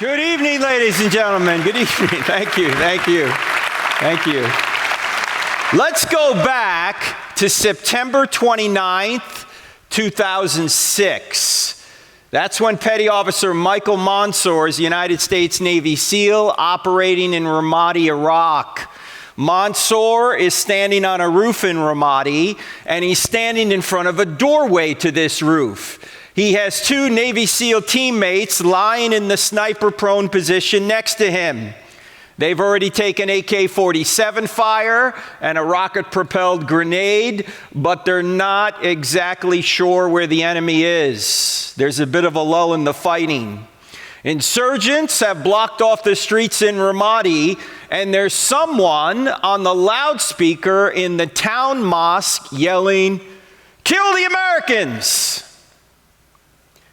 Good evening, ladies and gentlemen. Good evening. Thank you. Let's go back to September 29th, 2006. That's when Petty Officer Michael Mansour is a United States Navy SEAL operating in Ramadi, Iraq. Mansour is standing on a roof in Ramadi, and he's standing in front of a doorway to this roof. He has two Navy SEAL teammates lying in the sniper-prone position next to him. They've already taken AK-47 fire and a rocket-propelled grenade, but they're not exactly sure where the enemy is. There's a bit of a lull in the fighting. Insurgents have blocked off the streets in Ramadi, and there's someone on the loudspeaker in the town mosque yelling, "Kill the Americans!"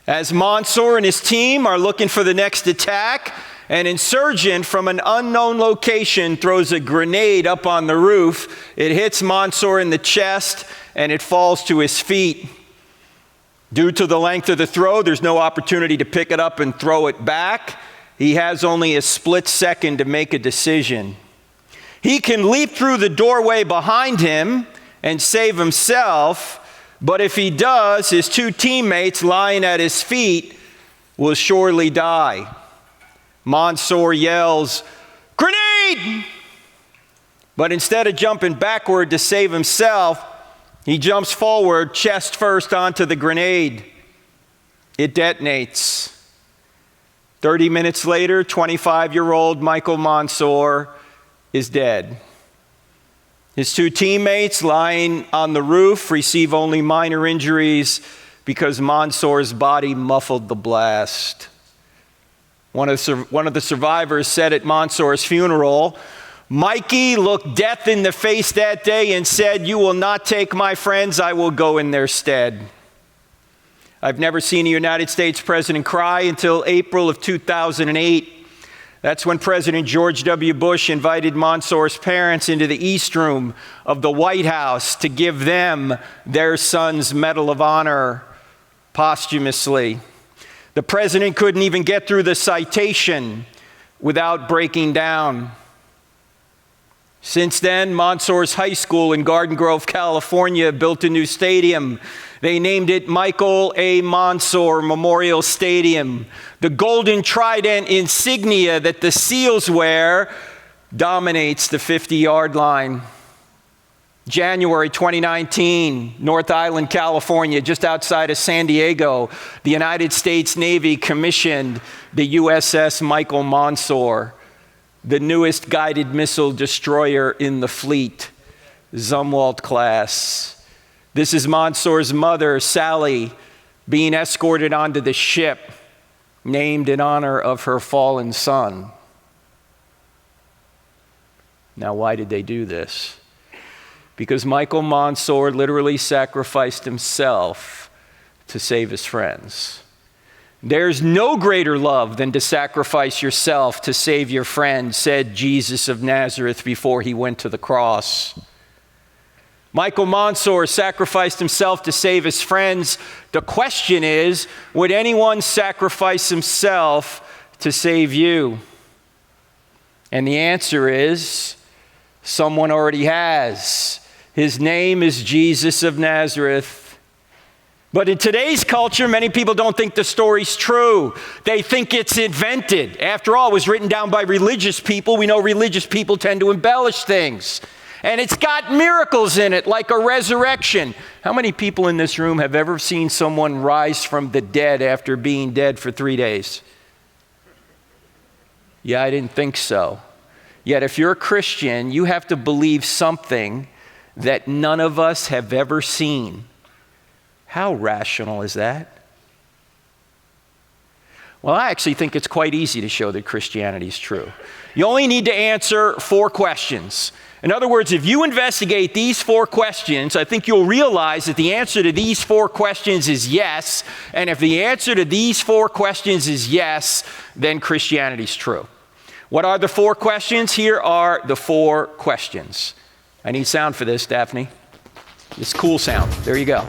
As Mansour and his team are looking for the next attack, an insurgent from an unknown location throws a grenade up on the roof. It hits Mansour in the chest, and it falls to his feet. Due to the length of the throw, there's no opportunity to pick it up and throw it back. He has only a split second to make a decision. He can leap through the doorway behind him and save himself, but if he does, his two teammates lying at his feet will surely die. Mansour yells, "Grenade!" But instead of jumping backward to save himself, he jumps forward, chest first, onto the grenade. It detonates. 30 minutes later, 25-year-old Michael Mansour is dead. His two teammates lying on the roof receive only minor injuries because Mansour's body muffled the blast. One of the survivors said at Mansour's funeral, "Mikey looked death in the face that day and said, 'You will not take my friends, I will go in their stead.'" I've never seen a United States president cry until April of 2008. That's when President George W. Bush invited Mansour's parents into the East Room of the White House to give them their son's Medal of Honor posthumously. The president couldn't even get through the citation without breaking down. Since then, Mansour's high school in Garden Grove, California, built a new stadium. They named it Michael A. Mansour Memorial Stadium. The golden trident insignia that the SEALs wear dominates the 50-yard line. January 2019, North Island, California, just outside of San Diego, the United States Navy commissioned the USS Michael Mansour, the newest guided missile destroyer in the fleet, Zumwalt class. This is Mansour's mother, Sally, being escorted onto the ship, named in honor of her fallen son. Now, why did they do this? Because Michael Mansour literally sacrificed himself to save his friends. There's no greater love than to sacrifice yourself to save your friend, said Jesus of Nazareth before he went to the cross. Michael Mansour sacrificed himself to save his friends. The question is, would anyone sacrifice himself to save you? And the answer is, someone already has. His name is Jesus of Nazareth. But in today's culture, many people don't think the story's true. They think it's invented. After all, it was written down by religious people. We know religious people tend to embellish things. And it's got miracles in it, like a resurrection. How many people in this room have ever seen someone rise from the dead after being dead for 3 days? Yeah, I didn't think so. Yet if you're a Christian, you have to believe something that none of us have ever seen. How rational is that? Well, I actually think it's quite easy to show that Christianity is true. You only need to answer 4 questions. In other words, if you investigate these 4 questions, I think you'll realize that the answer to these 4 questions is yes. And if the answer to these 4 questions is yes, then Christianity is true. What are the 4 questions? Here are the 4 questions. I need sound for this, Daphne. It's cool sound. There you go.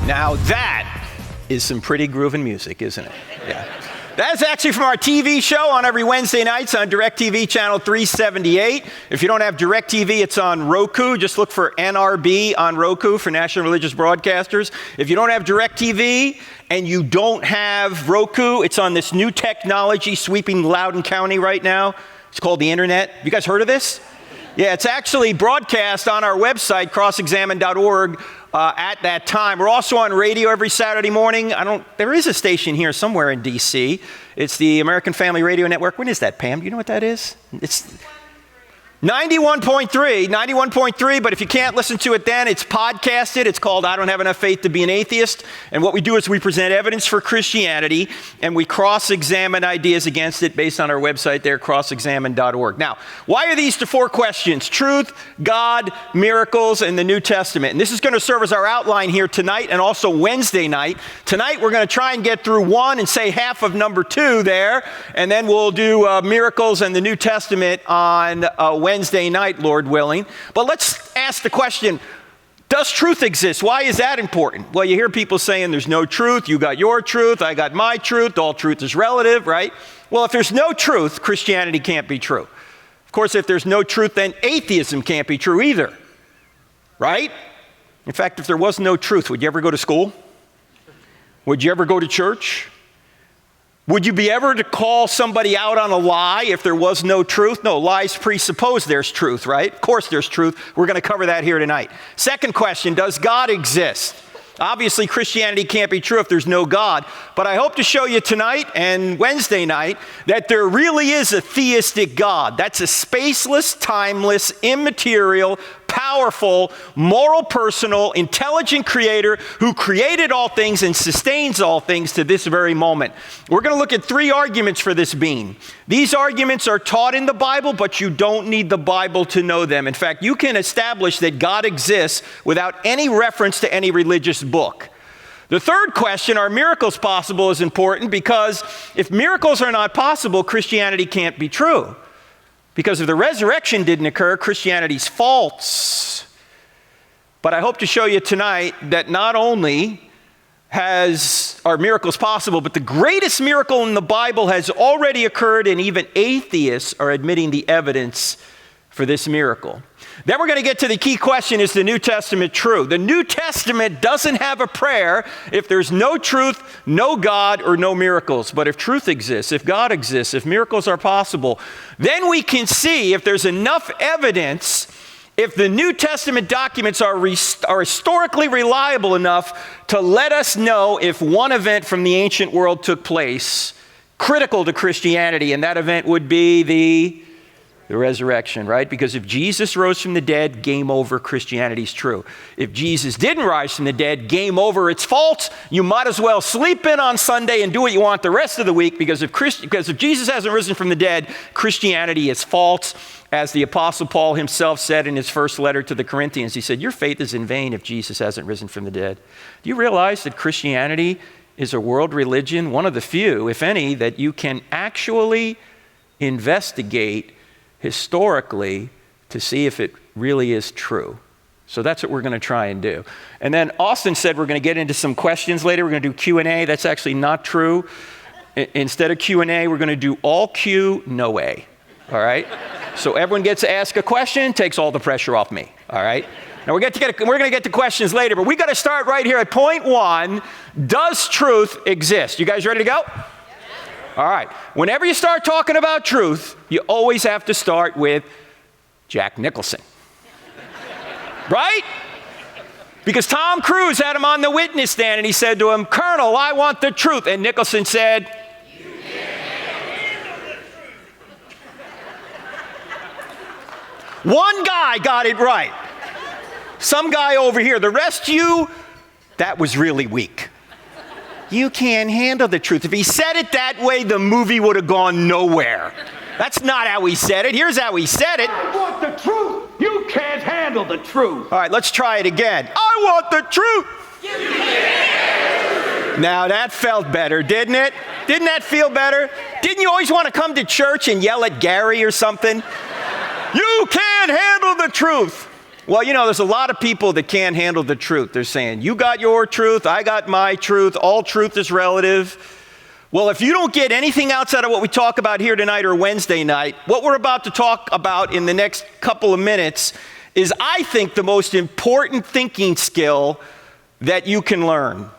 Now that is some pretty grooving music, isn't it? Yeah. That's actually from our TV show on every Wednesday nights on DirecTV channel 378. If you don't have DirecTV, it's on Roku. Just look for NRB on Roku for National Religious Broadcasters. If you don't have DirecTV and you don't have Roku, it's on this new technology sweeping Loudoun County right now. It's called the internet. You guys heard of this? Yeah, it's actually broadcast on our website, crossexamine.org, at that time. We're also on radio every Saturday morning. There is a station here somewhere in D.C. It's the American Family Radio Network. When is that, Pam? Do you know what that is? It's 91.3, but if you can't listen to it then, it's podcasted. It's called I Don't Have Enough Faith to Be an Atheist. And what we do is we present evidence for Christianity, and we cross-examine ideas against it based on our website there, crossexamine.org. Now, why are these the four questions? Truth, God, miracles, and the New Testament. And this is going to serve as our outline here tonight and also Wednesday night. Tonight, we're going to try and get through one and say half of number two there, and then we'll do miracles and the New Testament on Wednesday night, Lord willing. But let's ask the question, does truth exist? Why is that important? Well, you hear people saying there's no truth. You got your truth. I got my truth. All truth is relative, right? Well, if there's no truth, Christianity can't be true. Of course, if there's no truth, then atheism can't be true either, right? In fact, if there was no truth, would you ever go to school? Would you ever go to church? Would you be ever to call somebody out on a lie if there was no truth? No, lies presuppose there's truth, right? Of course there's truth. We're going to cover that here tonight. Second question, does God exist? Obviously, Christianity can't be true if there's no God, but I hope to show you tonight and Wednesday night that there really is a theistic God. That's a spaceless, timeless, immaterial, powerful, moral, personal, intelligent creator who created all things and sustains all things to this very moment. We're going to look at three arguments for this being. These arguments are taught in the Bible, but you don't need the Bible to know them. In fact, you can establish that God exists without any reference to any religious book. The third question, are miracles possible, is important because if miracles are not possible, Christianity can't be true. Because if the resurrection didn't occur, Christianity's false. But I hope to show you tonight that not only are miracles possible, but the greatest miracle in the Bible has already occurred, and even atheists are admitting the evidence for this miracle. Then we're going to get to the key question, is the New Testament true? The New Testament doesn't have a prayer if there's no truth, no God, or no miracles. But if truth exists, if God exists, if miracles are possible, then we can see if there's enough evidence, if the New Testament documents are historically reliable enough to let us know if one event from the ancient world took place critical to Christianity, and that event would be the resurrection, right? Because if Jesus rose from the dead, game over, Christianity's true. If Jesus didn't rise from the dead, game over, it's false. You might as well sleep in on Sunday and do what you want the rest of the week, because if Jesus hasn't risen from the dead, Christianity is false. As the Apostle Paul himself said in his first letter to the Corinthians, he said, your faith is in vain if Jesus hasn't risen from the dead. Do you realize that Christianity is a world religion, one of the few, if any, that you can actually investigate historically to see if it really is true? So that's what we're going to try and do. And then Austin said we're going to get into some questions later. We're going to do Q&A. That's actually not true. Instead of Q&A, we're going to do all Q, no A. All right? So everyone gets to ask a question, takes all the pressure off me. All right? Now we're going to get to questions later, but we got to start right here at point one. Does truth exist? You guys ready to go? All right. Whenever you start talking about truth, you always have to start with Jack Nicholson. Right? Because Tom Cruise had him on the witness stand and he said to him, Colonel, I want the truth. And Nicholson said, you can't. One guy got it right. Some guy over here. The rest of you, that was really weak. You can't handle the truth. If he said it that way, the movie would have gone nowhere. That's not how he said it. Here's how he said it. I want the truth. You can't handle the truth. All right, let's try it again. I want the truth. You can't. Now that felt better, didn't it? Didn't that feel better? Didn't you always want to come to church and yell at Gary or something? You can't handle the truth. Well, there's a lot of people that can't handle the truth. They're saying, you got your truth, I got my truth, all truth is relative. Well, if you don't get anything outside of what we talk about here tonight or Wednesday night, what we're about to talk about in the next couple of minutes is, I think, the most important thinking skill that you can learn.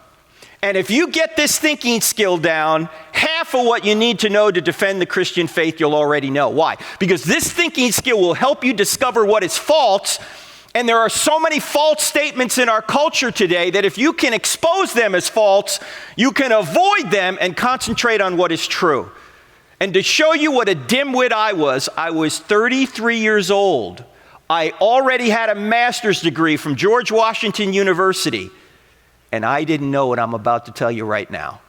And if you get this thinking skill down, half of what you need to know to defend the Christian faith you'll already know. Why? Because this thinking skill will help you discover what is false. And there are so many false statements in our culture today that if you can expose them as false, you can avoid them and concentrate on what is true. And to show you what a dimwit I was 33 years old. I already had a master's degree from George Washington University. And I didn't know what I'm about to tell you right now.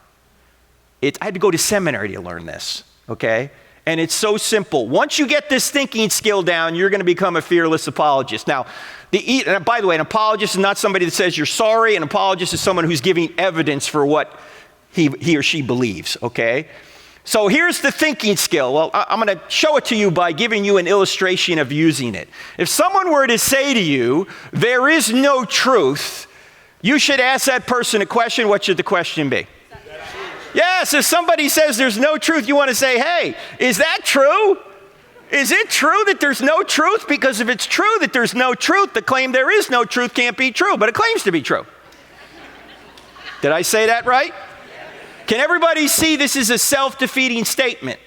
I had to go to seminary to learn this, okay? And it's so simple. Once you get this thinking skill down, you're going to become a fearless apologist. Now, and by the way, an apologist is not somebody that says you're sorry. An apologist is someone who's giving evidence for what he or she believes, okay? So here's the thinking skill. Well, I'm going to show it to you by giving you an illustration of using it. If someone were to say to you, there is no truth, you should ask that person a question. What should the question be? Yes, if somebody says there's no truth, you want to say, hey, is that true? Is it true that there's no truth? Because if it's true that there's no truth, the claim there is no truth can't be true, but it claims to be true. Did I say that right? Can everybody see this is a self-defeating statement?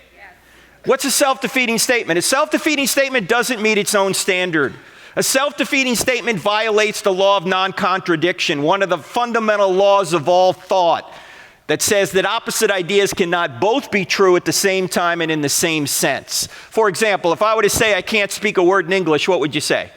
What's a self-defeating statement? A self-defeating statement doesn't meet its own standard. A self-defeating statement violates the law of non-contradiction, one of the fundamental laws of all thought, that says that opposite ideas cannot both be true at the same time and in the same sense. For example, if I were to say I can't speak a word in English, what would you say?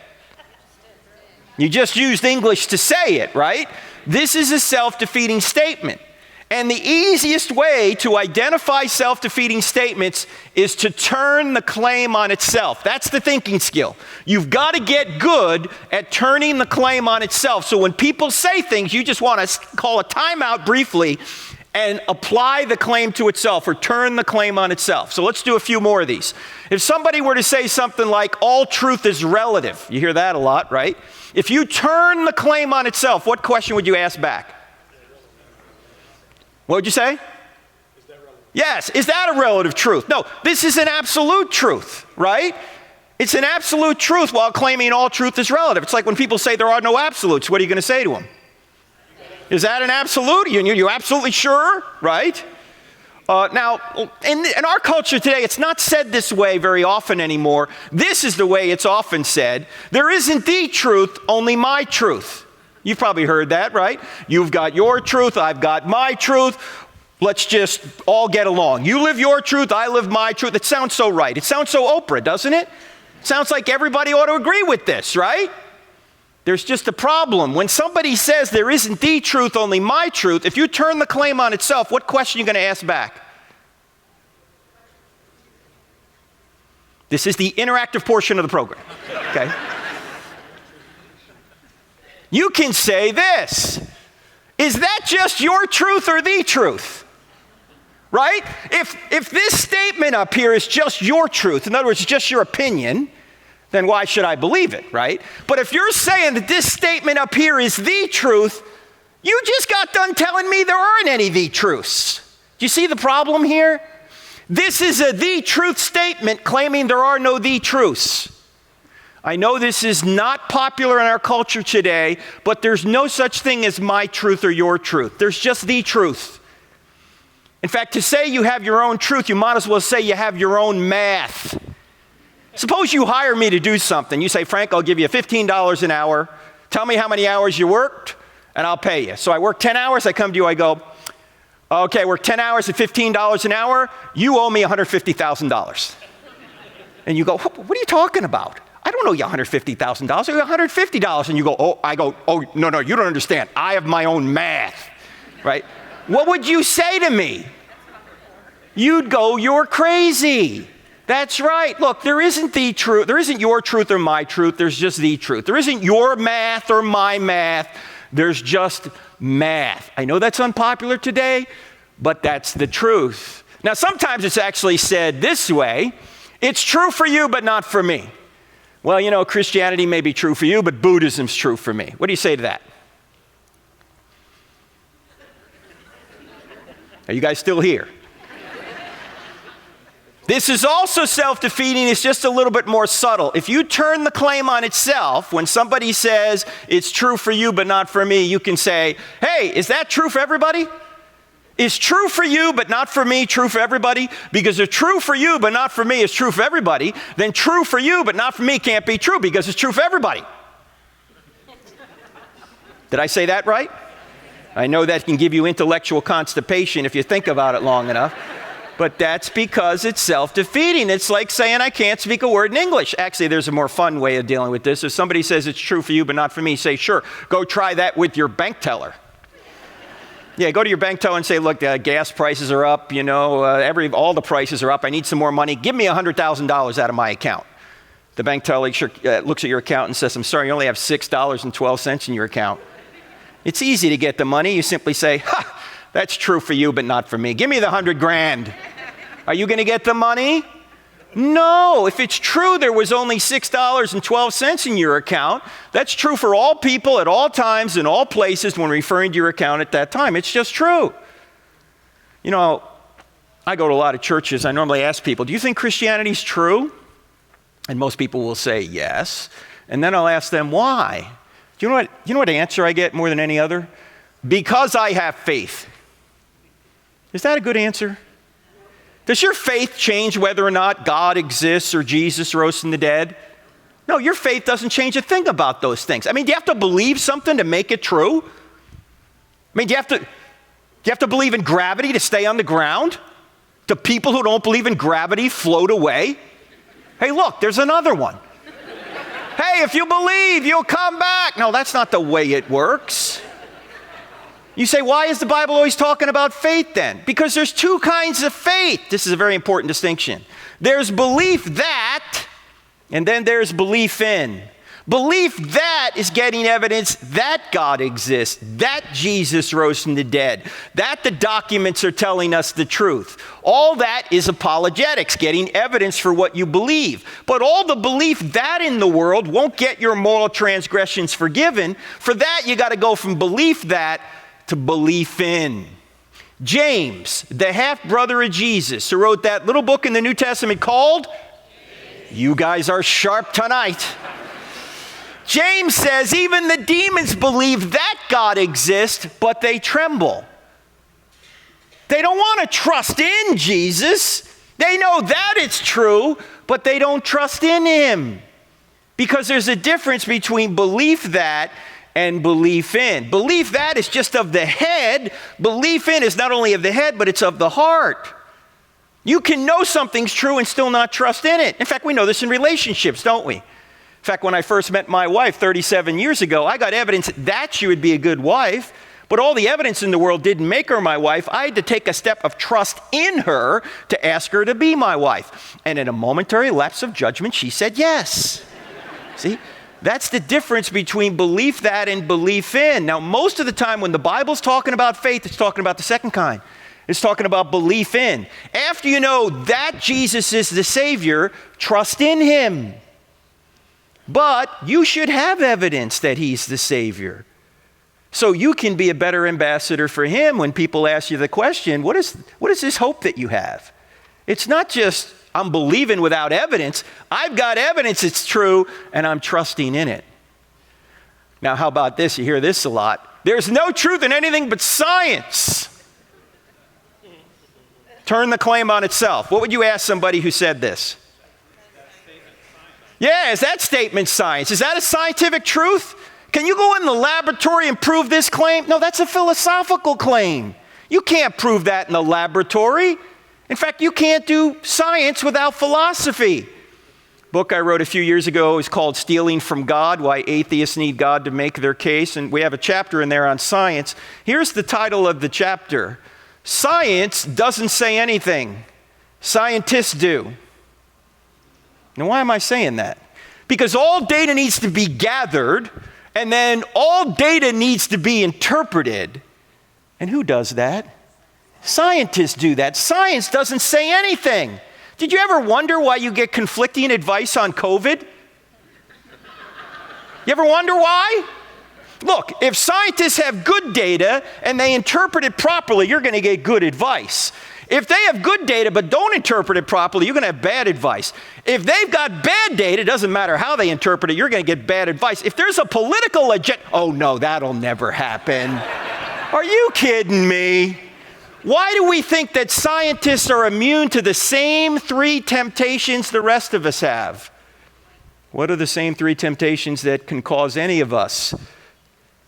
You just used English to say it, right? This is a self-defeating statement. And the easiest way to identify self-defeating statements is to turn the claim on itself. That's the thinking skill. You've got to get good at turning the claim on itself. So when people say things, you just want to call a timeout briefly and apply the claim to itself, or turn the claim on itself. So let's do a few more of these. If somebody were to say something like, all truth is relative, you hear that a lot, right? If you turn the claim on itself, what question would you ask back? What would you say? Is that relative? Yes, is that a relative truth? No, this is an absolute truth, right? It's an absolute truth while claiming all truth is relative. It's like when people say there are no absolutes. What are you going to say to them? Is that an absolute? You absolutely sure, right? Now, in our culture today, it's not said this way very often anymore. This is the way it's often said. There isn't the truth, only my truth. You've probably heard that, right? You've got your truth, I've got my truth. Let's just all get along. You live your truth, I live my truth. It sounds so right. It sounds so Oprah, doesn't it? It sounds like everybody ought to agree with this, right? There's just a problem. When somebody says there isn't the truth, only my truth, if you turn the claim on itself, what question are you going to ask back? This is the interactive portion of the program, okay? You can say this. Is that just your truth or the truth? Right? If this statement up here is just your truth, in other words, just your opinion, then why should I believe it, right? But if you're saying that this statement up here is the truth, you just got done telling me there aren't any the truths. Do you see the problem here? This is a the truth statement claiming there are no the truths. I know this is not popular in our culture today, but there's no such thing as my truth or your truth. There's just the truth. In fact, to say you have your own truth, you might as well say you have your own math. Suppose you hire me to do something. You say, Frank, I'll give you $15 an hour. Tell me how many hours you worked, and I'll pay you. So I work 10 hours. I come to you. I go, okay, work 10 hours at $15 an hour. You owe me $150,000. And you go, what are you talking about? I don't owe you $150,000. I owe you $150. And you go, no, you don't understand. I have my own math, right? What would you say to me? You'd go, you're crazy. That's right. Look, there isn't the truth. There isn't your truth or my truth. There's just the truth. There isn't your math or my math. There's just math. I know that's unpopular today, but that's the truth. Now, sometimes it's actually said this way. It's true for you, but not for me. Well, you know, Christianity may be true for you, but Buddhism's true for me. What do you say to that? Are you guys still here? This is also self-defeating. It's just a little bit more subtle. If you turn the claim on itself, when somebody says it's true for you but not for me, you can say, hey, is that true for everybody? Is true for you but not for me true for everybody? Because if true for you but not for me is true for everybody, then true for you but not for me can't be true because it's true for everybody. Did I say that right? I know that can give you intellectual constipation if you think about it long enough. But that's because it's self-defeating. It's like saying I can't speak a word in English. Actually, there's a more fun way of dealing with this. If somebody says it's true for you but not for me, say, sure, go try that with your bank teller. Yeah, go to your bank teller and say, look, gas prices are up, you know, all the prices are up. I need some more money. Give me $100,000 out of my account. The bank teller looks at your account and says, I'm sorry, you only have $6.12 in your account. It's easy to get the money. You simply say, ha! That's true for you, but not for me. Give me the $100,000. Are you going to get the money? No. If it's true there was only $6.12 in your account, that's true for all people at all times in all places when referring to your account at that time. It's just true. You know, I go to a lot of churches. I normally ask people, do you think Christianity's true? And most people will say yes. And then I'll ask them why. Do you know what answer I get more than any other? Because I have faith. Is that a good answer? Does your faith change whether or not God exists or Jesus rose from the dead? No, your faith doesn't change a thing about those things. I mean, do you have to believe something to make it true? I mean, do you have to believe in gravity to stay on the ground? Do people who don't believe in gravity float away? Hey, look, there's another one. Hey, if you believe, you'll come back. No, that's not the way it works. You say, why is the Bible always talking about faith then? Because there's two kinds of faith. This is a very important distinction. There's belief that, and then there's belief in. Belief that is getting evidence that God exists, that Jesus rose from the dead, that the documents are telling us the truth. All that is apologetics, getting evidence for what you believe. But all the belief that in the world won't get your moral transgressions forgiven. For that, you got to go from belief that to belief in. James, the half-brother of Jesus, who wrote that little book in the New Testament called, you guys are sharp tonight. James says even the demons believe that God exists, but they tremble. They don't want to trust in Jesus. They know that it's true, but they don't trust in him. Because there's a difference between belief that and belief in. Belief that is just of the head. Belief in is not only of the head, but it's of the heart. You can know something's true and still not trust in it. In fact, we know this in relationships, don't we? In fact, when I first met my wife 37 years ago, I got evidence that she would be a good wife, but all the evidence in the world didn't make her my wife. I had to take a step of trust in her to ask her to be my wife. And in a momentary lapse of judgment, she said yes. See? That's the difference between belief that and belief in. Now, most of the time when the Bible's talking about faith, it's talking about the second kind. It's talking about belief in. After you know that Jesus is the Savior, trust in him. But you should have evidence that he's the Savior. So you can be a better ambassador for him when people ask you the question, what is this hope that you have? It's not just, I'm believing without evidence. I've got evidence it's true, and I'm trusting in it. Now, how about this? You hear this a lot. There's no truth in anything but science. Turn the claim on itself. What would you ask somebody who said this? Yeah, is that statement science? Is that a scientific truth? Can you go in the laboratory and prove this claim? No, that's a philosophical claim. You can't prove that in the laboratory. In fact, you can't do science without philosophy. A book I wrote a few years ago is called Stealing from God, Why Atheists Need God to Make Their Case. And we have a chapter in there on science. Here's the title of the chapter. Science doesn't say anything. Scientists do. Now, why am I saying that? Because all data needs to be gathered, and then all data needs to be interpreted. And who does that? Scientists do that. Science doesn't say anything. Did you ever wonder why you get conflicting advice on COVID? You ever wonder why? Look, if scientists have good data and they interpret it properly, you're going to get good advice. If they have good data but don't interpret it properly, you're going to have bad advice. If they've got bad data, it doesn't matter how they interpret it, you're going to get bad advice. If there's a political agenda, oh no, that'll never happen. Are you kidding me? Why do we think that scientists are immune to the same three temptations the rest of us have? What are the same three temptations that can cause any of us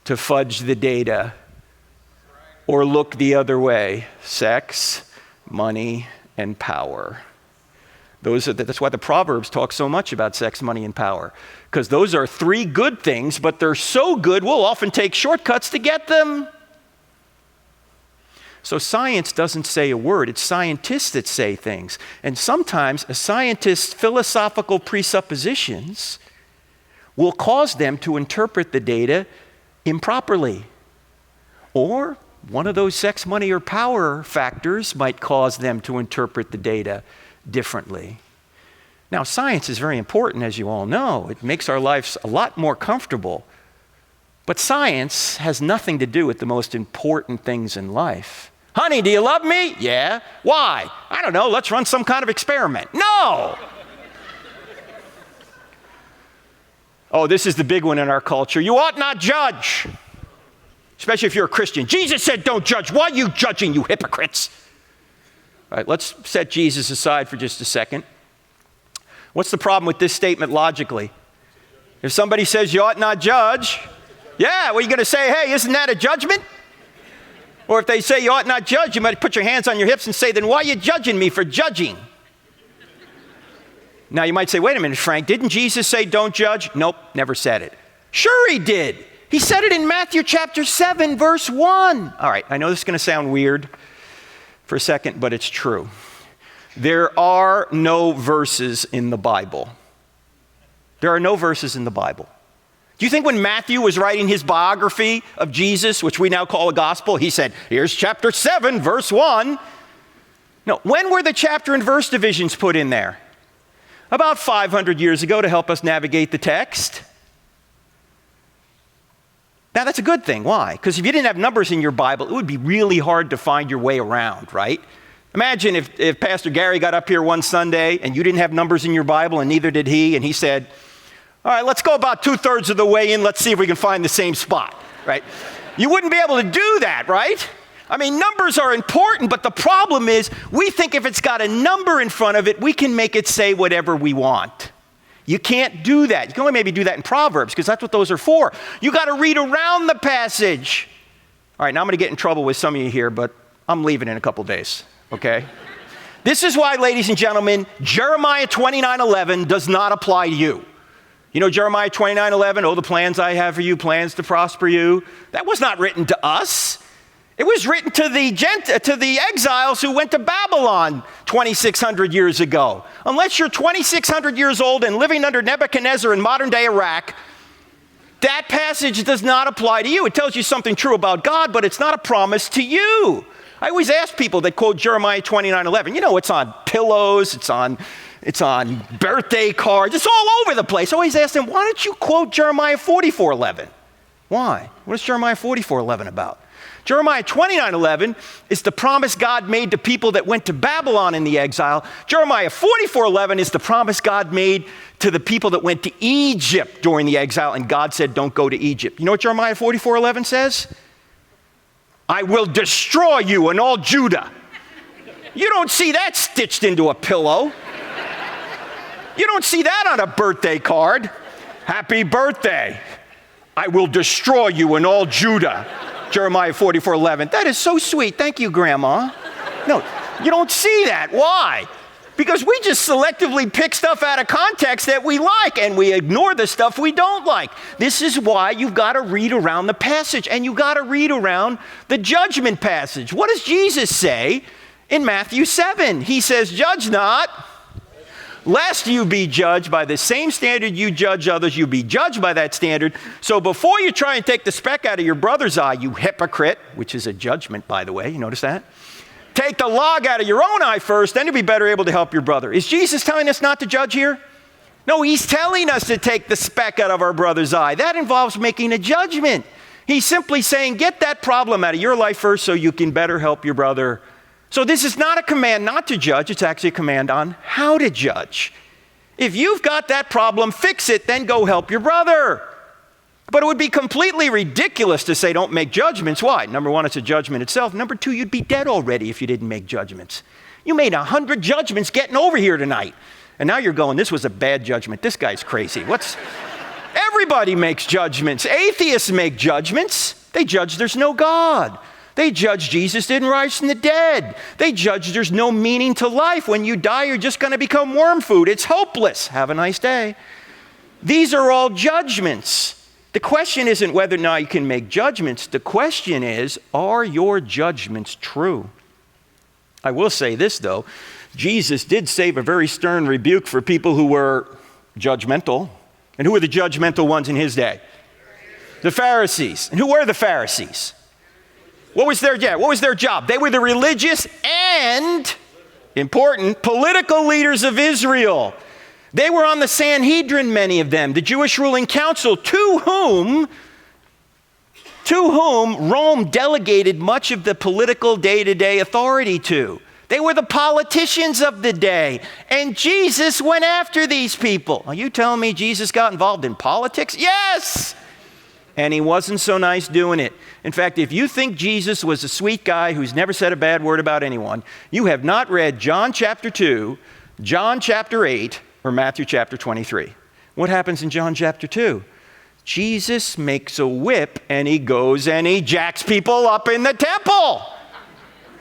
to fudge the data or look the other way? Sex, money, and power. That's why the Proverbs talk so much about sex, money, and power. Because those are three good things, but they're so good we'll often take shortcuts to get them. So science doesn't say a word. It's scientists that say things. And sometimes a scientist's philosophical presuppositions will cause them to interpret the data improperly. Or one of those sex, money, or power factors might cause them to interpret the data differently. Now, science is very important, as you all know. It makes our lives a lot more comfortable. But science has nothing to do with the most important things in life. Honey, do you love me? Yeah. Why? I don't know. Let's run some kind of experiment. No! Oh, this is the big one in our culture. You ought not judge. Especially if you're a Christian. Jesus said don't judge. Why are you judging, you hypocrites? All right, let's set Jesus aside for just a second. What's the problem with this statement logically? If somebody says you ought not judge, yeah, well, you're going to say, hey, isn't that a judgment? Or if they say you ought not judge, you might put your hands on your hips and say, then why are you judging me for judging? Now you might say, wait a minute, Frank, didn't Jesus say don't judge? Nope, never said it. Sure he did. He said it in Matthew chapter 7, verse 1. All right, I know this is going to sound weird for a second, but it's true. There are no verses in the Bible. There are no verses in the Bible. Do you think when Matthew was writing his biography of Jesus, which we now call a gospel, he said, here's chapter 7, verse 1? No, when were the chapter and verse divisions put in there? About 500 years ago to help us navigate the text. Now that's a good thing. Why? Because if you didn't have numbers in your Bible, it would be really hard to find your way around, right? Imagine if Pastor Gary got up here one Sunday and you didn't have numbers in your Bible and neither did he, and he said, all right, let's go about 2/3 of the way in. Let's see if we can find the same spot, right? You wouldn't be able to do that, right? I mean, numbers are important, but the problem is we think if it's got a number in front of it, we can make it say whatever we want. You can't do that. You can only maybe do that in Proverbs because that's what those are for. You got to read around the passage. All right, now I'm going to get in trouble with some of you here, but I'm leaving in a couple days, okay? This is why, ladies and gentlemen, Jeremiah 29:11 does not apply to you. You know Jeremiah 29:11, oh, the plans I have for you, plans to prosper you. That was not written to us. It was written to the exiles who went to Babylon 2,600 years ago. Unless you're 2,600 years old and living under Nebuchadnezzar in modern-day Iraq, that passage does not apply to you. It tells you something true about God, but it's not a promise to you. I always ask people that quote Jeremiah 29:11. You know, it's on pillows, it's on birthday cards, it's all over the place. I always ask them, why don't you quote Jeremiah 44:11? Why? What is Jeremiah 44:11 about? Jeremiah 29:11 is the promise God made to people that went to Babylon in the exile. Jeremiah 44:11 is the promise God made to the people that went to Egypt during the exile, and God said, don't go to Egypt. You know what Jeremiah 44:11 says? I will destroy you and all Judah. You don't see that stitched into a pillow. You don't see that on a birthday card. Happy birthday. I will destroy you and all Judah. Jeremiah 44:11. That is so sweet. Thank you, Grandma. No, you don't see that. Why? Because we just selectively pick stuff out of context that we like and we ignore the stuff we don't like. This is why you've got to read around the passage and you've got to read around the judgment passage. What does Jesus say in Matthew 7? He says, judge not, lest you be judged by the same standard you judge others, you be judged by that standard. So before you try and take the speck out of your brother's eye, you hypocrite, which is a judgment, by the way, you notice that? Take the log out of your own eye first, then you'll be better able to help your brother. Is Jesus telling us not to judge here? No, he's telling us to take the speck out of our brother's eye. That involves making a judgment. He's simply saying, get that problem out of your life first so you can better help your brother. So this is not a command not to judge. It's actually a command on how to judge. If you've got that problem, fix it, then go help your brother. But it would be completely ridiculous to say don't make judgments. Why? Number one, it's a judgment itself. Number two, you'd be dead already if you didn't make judgments. You made 100 judgments getting over here tonight. And now you're going, this was a bad judgment. This guy's crazy. Everybody makes judgments. Atheists make judgments. They judge there's no God. They judge Jesus didn't rise from the dead. They judge there's no meaning to life. When you die, you're just going to become worm food. It's hopeless. Have a nice day. These are all judgments. The question isn't whether or not you can make judgments. The question is, are your judgments true? I will say this, though. Jesus did save a very stern rebuke for people who were judgmental. And who were the judgmental ones in his day? The Pharisees. And who were the Pharisees? What was their job? They were the religious and, important, political leaders of Israel. They were on the Sanhedrin, many of them, the Jewish ruling council, to whom Rome delegated much of the political day-to-day authority to. They were the politicians of the day. And Jesus went after these people. Are you telling me Jesus got involved in politics? Yes! And he wasn't so nice doing it. In fact, if you think Jesus was a sweet guy who's never said a bad word about anyone, you have not read John chapter 2, John chapter 8, or Matthew chapter 23. What happens in John chapter 2? Jesus makes a whip and he goes and he jacks people up in the temple.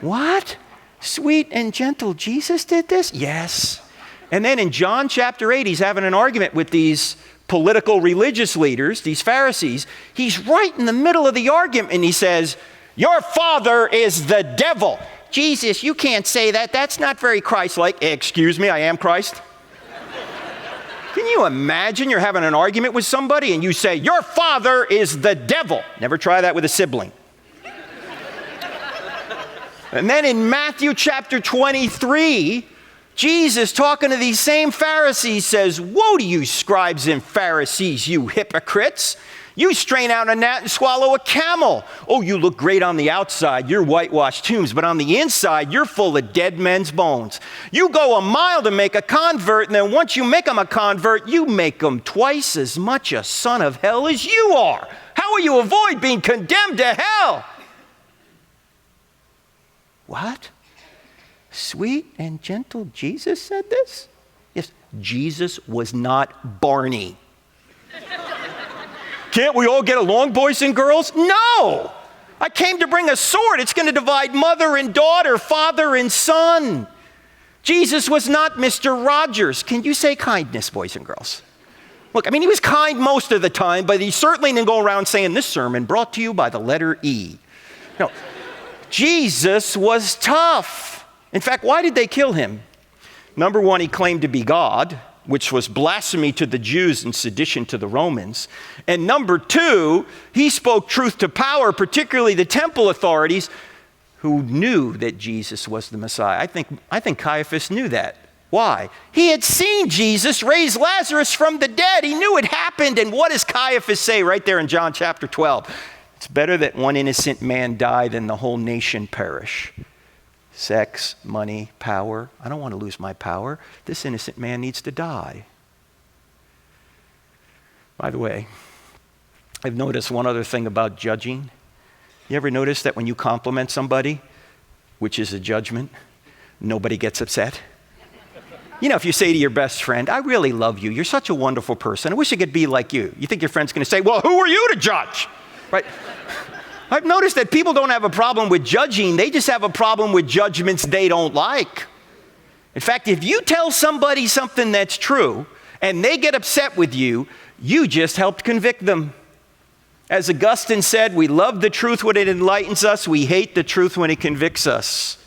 What? Sweet and gentle Jesus did this? Yes. And then in John chapter 8, he's having an argument with these political religious leaders, these Pharisees. He's right in the middle of the argument and he says, your father is the devil. Jesus, you can't say that. That's not very Christ-like. Excuse me, I am Christ. Can you imagine you're having an argument with somebody and you say, your father is the devil? Never try that with a sibling. And then in Matthew chapter 23, Jesus, talking to these same Pharisees, says, woe to you, scribes and Pharisees, you hypocrites. You strain out a gnat and swallow a camel. Oh, you look great on the outside. You're whitewashed tombs. But on the inside, you're full of dead men's bones. You go a mile to make a convert, and then once you make them a convert, you make them twice as much a son of hell as you are. How will you avoid being condemned to hell? What? Sweet and gentle Jesus said this? Yes, Jesus was not Barney. Can't we all get along, boys and girls? No! I came to bring a sword. It's going to divide mother and daughter, father and son. Jesus was not Mr. Rogers. Can you say kindness, boys and girls? Look, I mean, he was kind most of the time, but he certainly didn't go around saying this sermon brought to you by the letter E. No, Jesus was tough. In fact, why did they kill him? Number one, he claimed to be God, which was blasphemy to the Jews and sedition to the Romans. And number two, he spoke truth to power, particularly the temple authorities who knew that Jesus was the Messiah. I think Caiaphas knew that. Why? He had seen Jesus raise Lazarus from the dead. He knew it happened. And what does Caiaphas say right there in John chapter 12? It's better that one innocent man die than the whole nation perish. Sex, money, power. I don't want to lose my power. This innocent man needs to die. By the way, I've noticed one other thing about judging. You ever notice that when you compliment somebody, which is a judgment, nobody gets upset? You know, if you say to your best friend, I really love you. You're such a wonderful person. I wish I could be like you. You think your friend's going to say, well, who are you to judge? Right? I've noticed that people don't have a problem with judging. They just have a problem with judgments they don't like. In fact, if you tell somebody something that's true and they get upset with you, you just helped convict them. As Augustine said, we love the truth when it enlightens us. We hate the truth when it convicts us.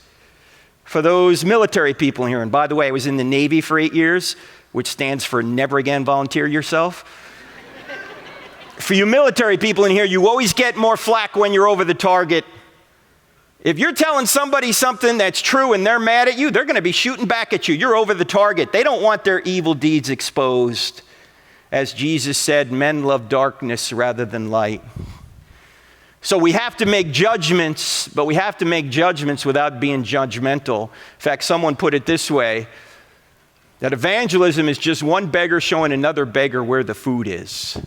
For those military people here, and by the way, I was in the Navy for 8 years, which stands for never again volunteer yourself. For you military people in here, you always get more flack when you're over the target. If you're telling somebody something that's true and they're mad at you, they're going to be shooting back at you. You're over the target. They don't want their evil deeds exposed. As Jesus said, men love darkness rather than light. So we have to make judgments, but we have to make judgments without being judgmental. In fact, someone put it this way, that evangelism is just one beggar showing another beggar where the food is.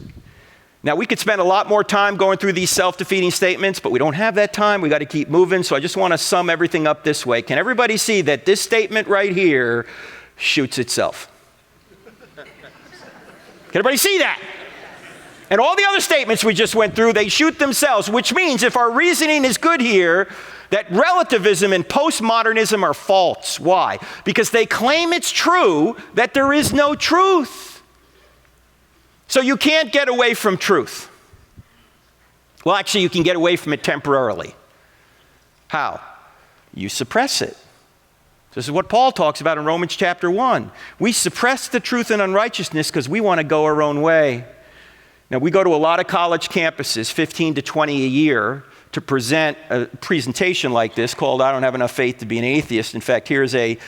Now, we could spend a lot more time going through these self-defeating statements, but we don't have that time. We got to keep moving. So I just want to sum everything up this way. Can everybody see that this statement right here shoots itself? Can everybody see that? And all the other statements we just went through, they shoot themselves, which means if our reasoning is good here, that relativism and postmodernism are false. Why? Because they claim it's true that there is no truth. So you can't get away from truth. Well, actually, you can get away from it temporarily. How? You suppress it. This is what Paul talks about in Romans chapter 1. We suppress the truth in unrighteousness because we want to go our own way. Now, we go to a lot of college campuses, 15 to 20 a year, to present a presentation like this called I Don't Have Enough Faith to Be an Atheist. In fact, here's a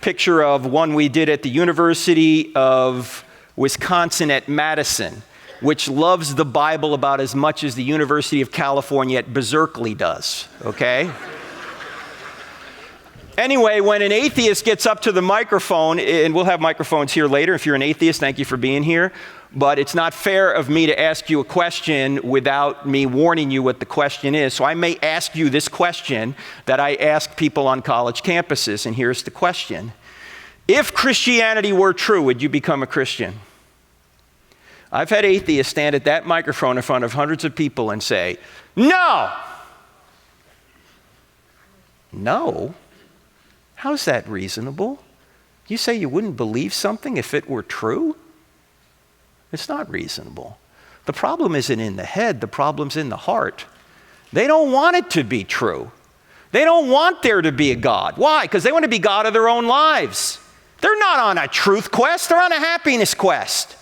picture of one we did at the University of Wisconsin at Madison, which loves the Bible about as much as the University of California at Berkeley does, okay? Anyway, when an atheist gets up to the microphone, and we'll have microphones here later. If you're an atheist, thank you for being here. But it's not fair of me to ask you a question without me warning you what the question is. So I may ask you this question that I ask people on college campuses, and here's the question. If Christianity were true, would you become a Christian? I've had atheists stand at that microphone in front of hundreds of people and say, no. No? How's that reasonable? You say you wouldn't believe something if it were true? It's not reasonable. The problem isn't in the head, the problem's in the heart. They don't want it to be true. They don't want there to be a God. Why? Because they want to be God of their own lives. They're not on a truth quest, they're on a happiness quest.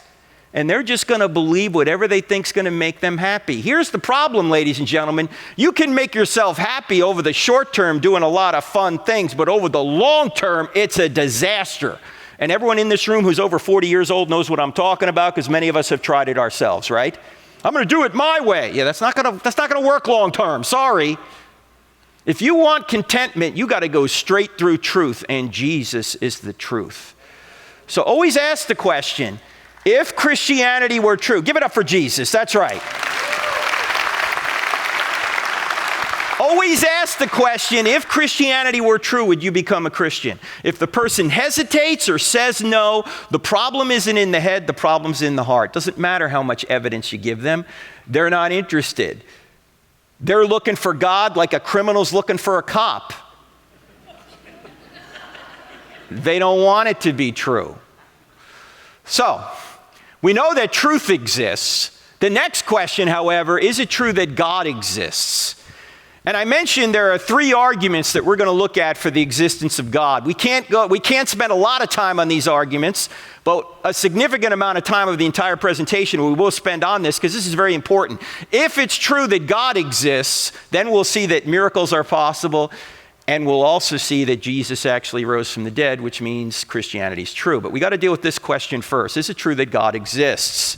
And they're just going to believe whatever they think is going to make them happy. Here's the problem, ladies and gentlemen. You can make yourself happy over the short term doing a lot of fun things, but over the long term, it's a disaster. And everyone in this room who's over 40 years old knows what I'm talking about because many of us have tried it ourselves, right? I'm going to do it my way. Yeah, that's not going to work long term. Sorry. If you want contentment, you got to go straight through truth, and Jesus is the truth. So always ask the question, if Christianity were true, give it up for Jesus, that's right. Always ask the question, if Christianity were true, would you become a Christian? If the person hesitates or says no, the problem isn't in the head, the problem's in the heart. Doesn't matter how much evidence you give them, they're not interested. They're looking for God like a criminal's looking for a cop. They don't want it to be true. So, we know that truth exists. The next question, however, is it true that God exists? And I mentioned there are three arguments that we're going to look at for the existence of God. We can't spend a lot of time on these arguments, but a significant amount of time of the entire presentation we will spend on this because this is very important. If it's true that God exists, then we'll see that miracles are possible, and we'll also see that Jesus actually rose from the dead, which means Christianity is true. But we got to deal with this question first. Is it true that God exists?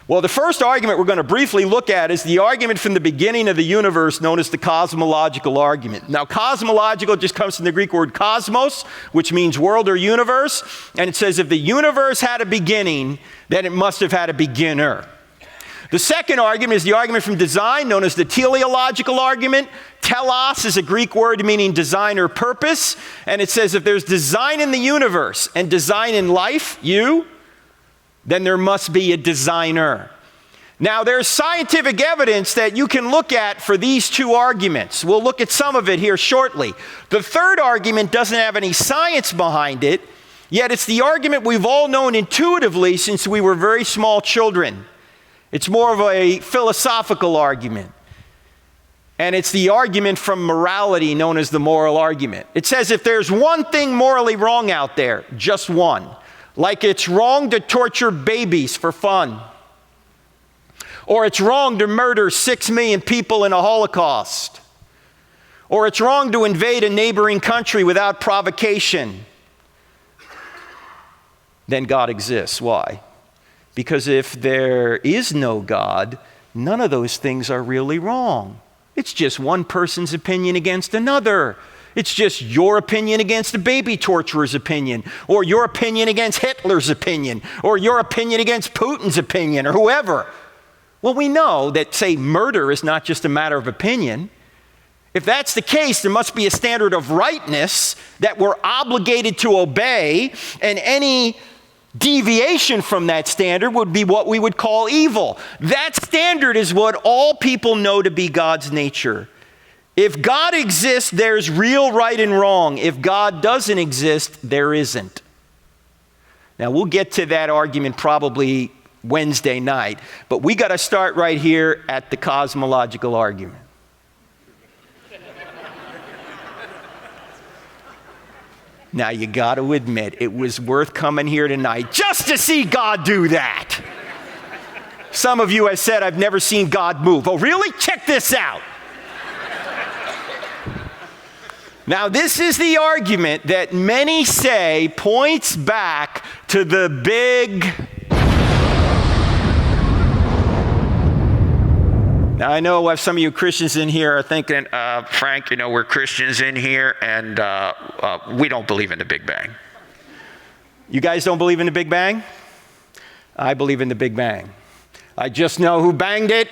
Well, the first argument we're going to briefly look at is the argument from the beginning of the universe known as the cosmological argument. Now, cosmological just comes from the Greek word cosmos, which means world or universe. And it says if the universe had a beginning, then it must have had a beginner. The second argument is the argument from design known as the teleological argument. Telos is a Greek word meaning design or purpose. And it says if there's design in the universe and design in life, then there must be a designer. Now, there's scientific evidence that you can look at for these two arguments. We'll look at some of it here shortly. The third argument doesn't have any science behind it, yet it's the argument we've all known intuitively since we were very small children. It's more of a philosophical argument. And it's the argument from morality known as the moral argument. It says if there's one thing morally wrong out there, just one. Like it's wrong to torture babies for fun. Or it's wrong to murder 6 million people in a Holocaust. or it's wrong to invade a neighboring country without provocation, then God exists. Why? Because if there is no God, none of those things are really wrong. It's just one person's opinion against another. It's just your opinion against a baby torturer's opinion, or your opinion against Hitler's opinion, or your opinion against Putin's opinion, or whoever. Well, we know that, say, murder is not just a matter of opinion. If that's the case, there must be a standard of rightness that we're obligated to obey, and any deviation from that standard would be what we would call evil. That standard is what all people know to be God's nature. If God exists, there's real right and wrong. If God doesn't exist, there isn't. Now, we'll get to that argument probably Wednesday night, but we got to start right here at the cosmological argument. Now, you got to admit, it was worth coming here tonight just to see God do that. Some of you have said, I've never seen God move. Oh, really? Check this out. Now, this is the argument that many say points back to the big... Now, I know some of you Christians in here are thinking, Frank, we're Christians in here, and we don't believe in the Big Bang. You guys don't believe in the Big Bang? I believe in the Big Bang. I just know who banged it.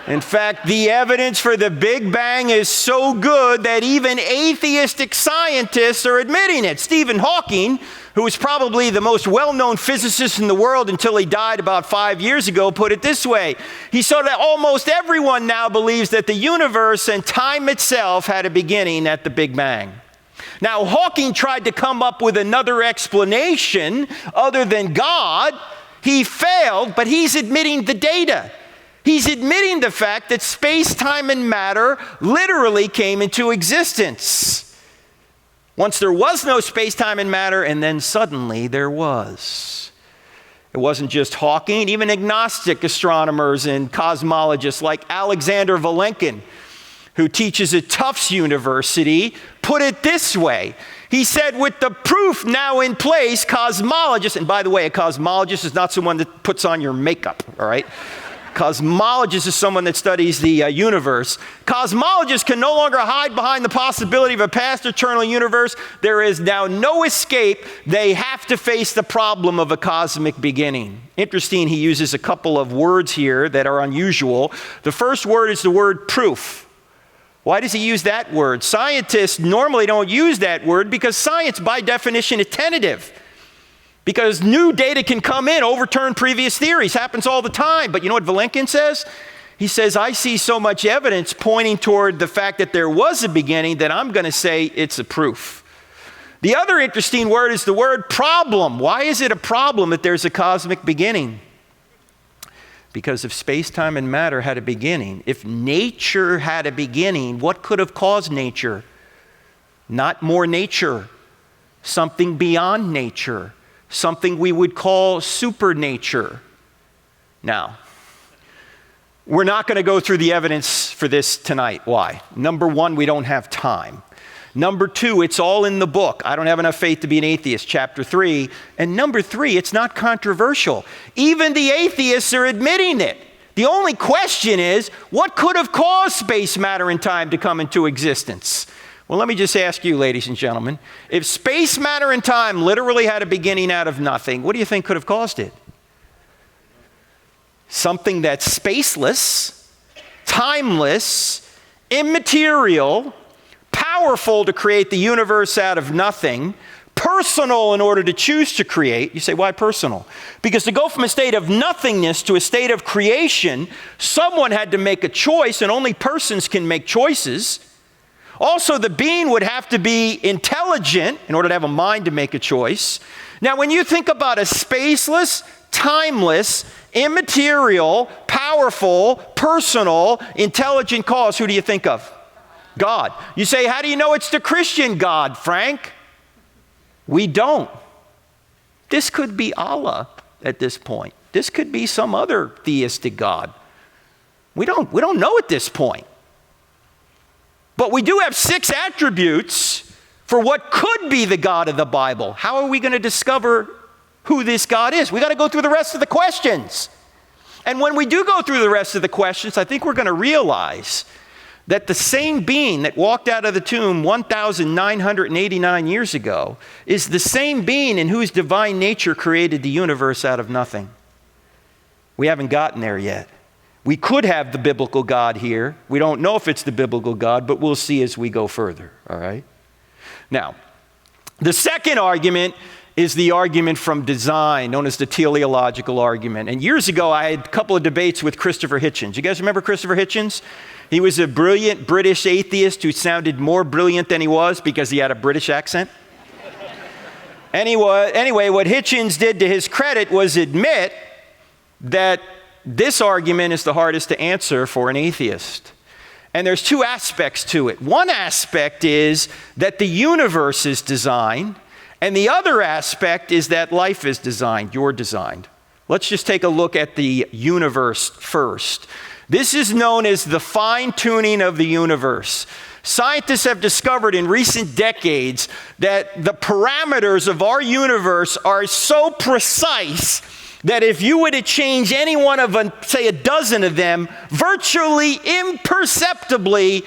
In fact, the evidence for the Big Bang is so good that even atheistic scientists are admitting it. Stephen Hawking, who was probably the most well-known physicist in the world until he died about 5 years ago, put it this way. He said that almost everyone now believes that the universe and time itself had a beginning at the Big Bang. Now, Hawking tried to come up with another explanation other than God. He failed, but he's admitting the data. He's admitting the fact that space, time, and matter literally came into existence. Once there was no space, time, and matter, and then suddenly there was. It wasn't just Hawking. Even agnostic astronomers and cosmologists like Alexander Vilenkin, who teaches at Tufts University, put it this way. He said, with the proof now in place, cosmologists, and by the way, a cosmologist is not someone that puts on your makeup, all right? Cosmologist is someone that studies the universe. Cosmologists can no longer hide behind the possibility of a past eternal universe. There is now no escape. They have to face the problem of a cosmic beginning. Interesting, he uses a couple of words here that are unusual. The first word is the word proof. Why does he use that word? Scientists normally don't use that word because science, by definition, is tentative. Because new data can come in, overturn previous theories. Happens all the time. But you know what Vilenkin says? He says, I see so much evidence pointing toward the fact that there was a beginning that I'm going to say it's a proof. The other interesting word is the word problem. Why is it a problem that there's a cosmic beginning? Because if space, time, and matter had a beginning, if nature had a beginning, what could have caused nature? Not more nature. Something beyond nature. Something we would call supernature. Now, we're not going to go through the evidence for this tonight. Why? Number one, we don't have time. Number two, it's all in the book. I don't have enough faith to be an atheist, chapter 3. And number three, it's not controversial. Even the atheists are admitting it. The only question is, what could have caused space, matter, and time to come into existence? Well, let me just ask you, ladies and gentlemen, if space, matter, and time literally had a beginning out of nothing, what do you think could have caused it? Something that's spaceless, timeless, immaterial, powerful to create the universe out of nothing, personal in order to choose to create. You say, why personal? Because to go from a state of nothingness to a state of creation, someone had to make a choice, and only persons can make choices. Also, the being would have to be intelligent in order to have a mind to make a choice. Now, when you think about a spaceless, timeless, immaterial, powerful, personal, intelligent cause, who do you think of? God. You say, how do you know it's the Christian God, Frank? We don't. This could be Allah at this point. This could be some other theistic God. We don't know at this point. But we do have 6 attributes for what could be the God of the Bible. How are we going to discover who this God is? We got to go through the rest of the questions. And when we do go through the rest of the questions, I think we're going to realize that the same being that walked out of the tomb 1,989 years ago is the same being in whose divine nature created the universe out of nothing. We haven't gotten there yet. We could have the biblical God here. We don't know if it's the biblical God, but we'll see as we go further, all right? Now, the second argument is the argument from design, known as the teleological argument. And years ago, I had a couple of debates with Christopher Hitchens. You guys remember Christopher Hitchens? He was a brilliant British atheist who sounded more brilliant than he was because he had a British accent. Anyway, what Hitchens did to his credit was admit that this argument is the hardest to answer for an atheist. And there's 2 aspects to it. One aspect is that the universe is designed, and the other aspect is that life is designed, you're designed. Let's just take a look at the universe first. This is known as the fine-tuning of the universe. Scientists have discovered in recent decades that the parameters of our universe are so precise that if you were to change any one of, say, a dozen of them, virtually imperceptibly,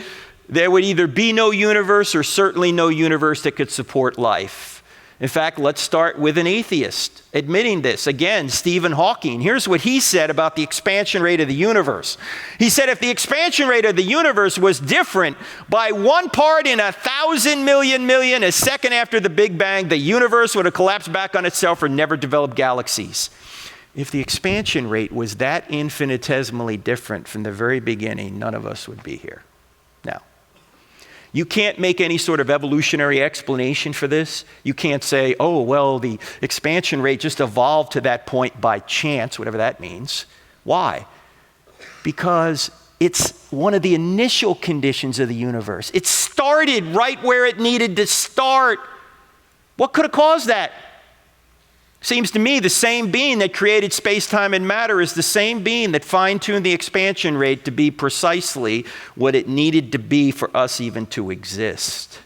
there would either be no universe or certainly no universe that could support life. In fact, let's start with an atheist admitting this. Again, Stephen Hawking. Here's what he said about the expansion rate of the universe. He said if the expansion rate of the universe was different by 1 part in 1,000 million, a second after the Big Bang, the universe would have collapsed back on itself or never developed galaxies. If the expansion rate was that infinitesimally different from the very beginning, none of us would be here. Now, you can't make any sort of evolutionary explanation for this. You can't say, oh, well, the expansion rate just evolved to that point by chance, whatever that means. Why? Because it's one of the initial conditions of the universe. It started right where it needed to start. What could have caused that? Seems to me the same being that created space-time and matter is the same being that fine-tuned the expansion rate to be precisely what it needed to be for us even to exist.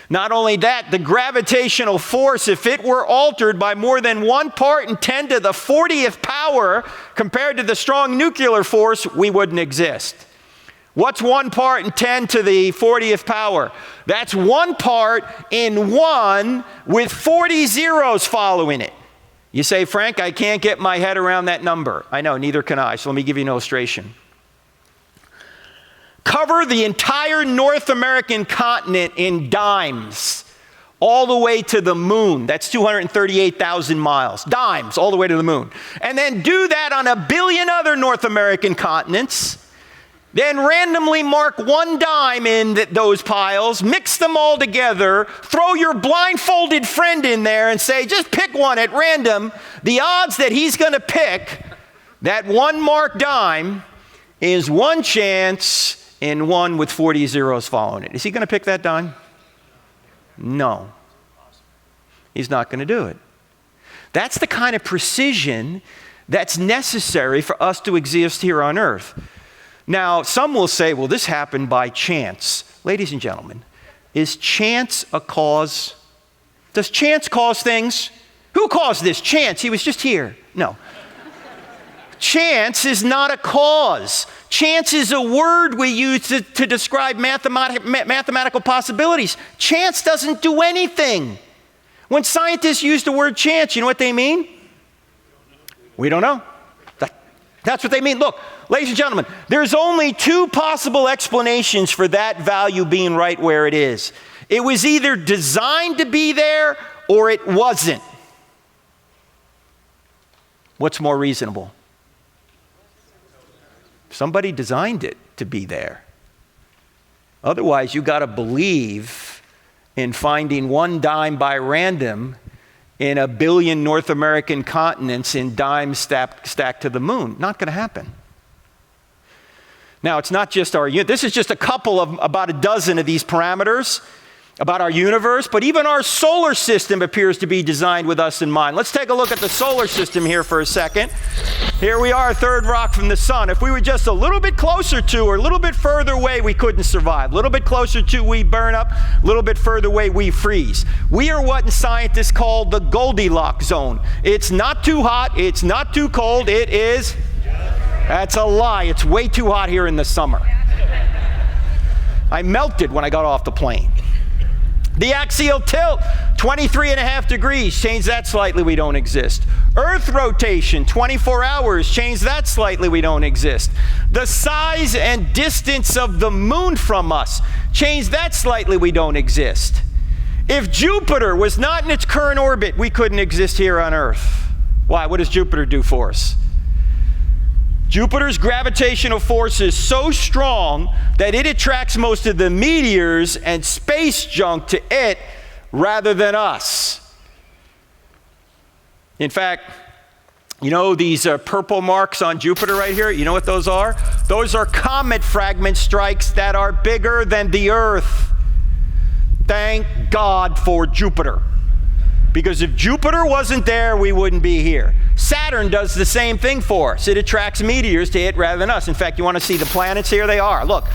Not only that, the gravitational force, if it were altered by more than 1 part in 10 to the 40th power compared to the strong nuclear force, we wouldn't exist. What's 1 part in 10 to the 40th power? That's 1 part in 1 with 40 zeros following it. You say, Frank, I can't get my head around that number. I know, neither can I, so let me give you an illustration. Cover the entire North American continent in dimes, all the way to the moon. That's 238,000 miles. Dimes, all the way to the moon. And then do that on 1 billion other North American continents. Then randomly mark 1 dime in those piles, mix them all together, throw your blindfolded friend in there and say, just pick one at random. The odds that he's going to pick that 1 marked dime is 1 chance in 1 with 40 zeros following it. Is he going to pick that dime? No. He's not going to do it. That's the kind of precision that's necessary for us to exist here on earth. Now, some will say, well, this happened by chance. Ladies and gentlemen, is chance a cause? Does chance cause things? Who caused this? Chance. He was just here. No. Chance is not a cause. Chance is a word we use to describe mathematical possibilities. Chance doesn't do anything. When scientists use the word chance, you know what they mean? We don't know. That's what they mean. Look, ladies and gentlemen, there's only 2 possible explanations for that value being right where it is. It was either designed to be there or it wasn't. What's more reasonable? Somebody designed it to be there. Otherwise, you got to believe in finding 1 dime by random in 1 billion North American continents in dimes stacked to the moon. Not going to happen. Now, it's not just this is just a couple of about a dozen of these parameters. about our universe, but even our solar system appears to be designed with us in mind. Let's take a look at the solar system here for a second. Here we are, third rock from the sun. If we were just a little bit closer to or a little bit further away, we couldn't survive. A little bit closer to, we burn up. A little bit further away, we freeze. We are what scientists call the Goldilocks zone. It's not too hot, it's not too cold, it is... That's a lie. It's way too hot here in the summer. I melted when I got off the plane. The axial tilt, 23.5 degrees. Change that slightly, we don't exist. Earth rotation, 24 hours. Change that slightly, we don't exist. The size and distance of the moon from us. Change that slightly, we don't exist. If Jupiter was not in its current orbit, we couldn't exist here on Earth. Why? What does Jupiter do for us? Jupiter's gravitational force is so strong that it attracts most of the meteors and space junk to it rather than us. In fact, you know these purple marks on Jupiter right here? You know what those are? Those are comet fragment strikes that are bigger than the Earth. Thank God for Jupiter. Because if Jupiter wasn't there, we wouldn't be here. Saturn does the same thing for us. It attracts meteors to it rather than us. In fact, you want to see the planets? Here they are. Look,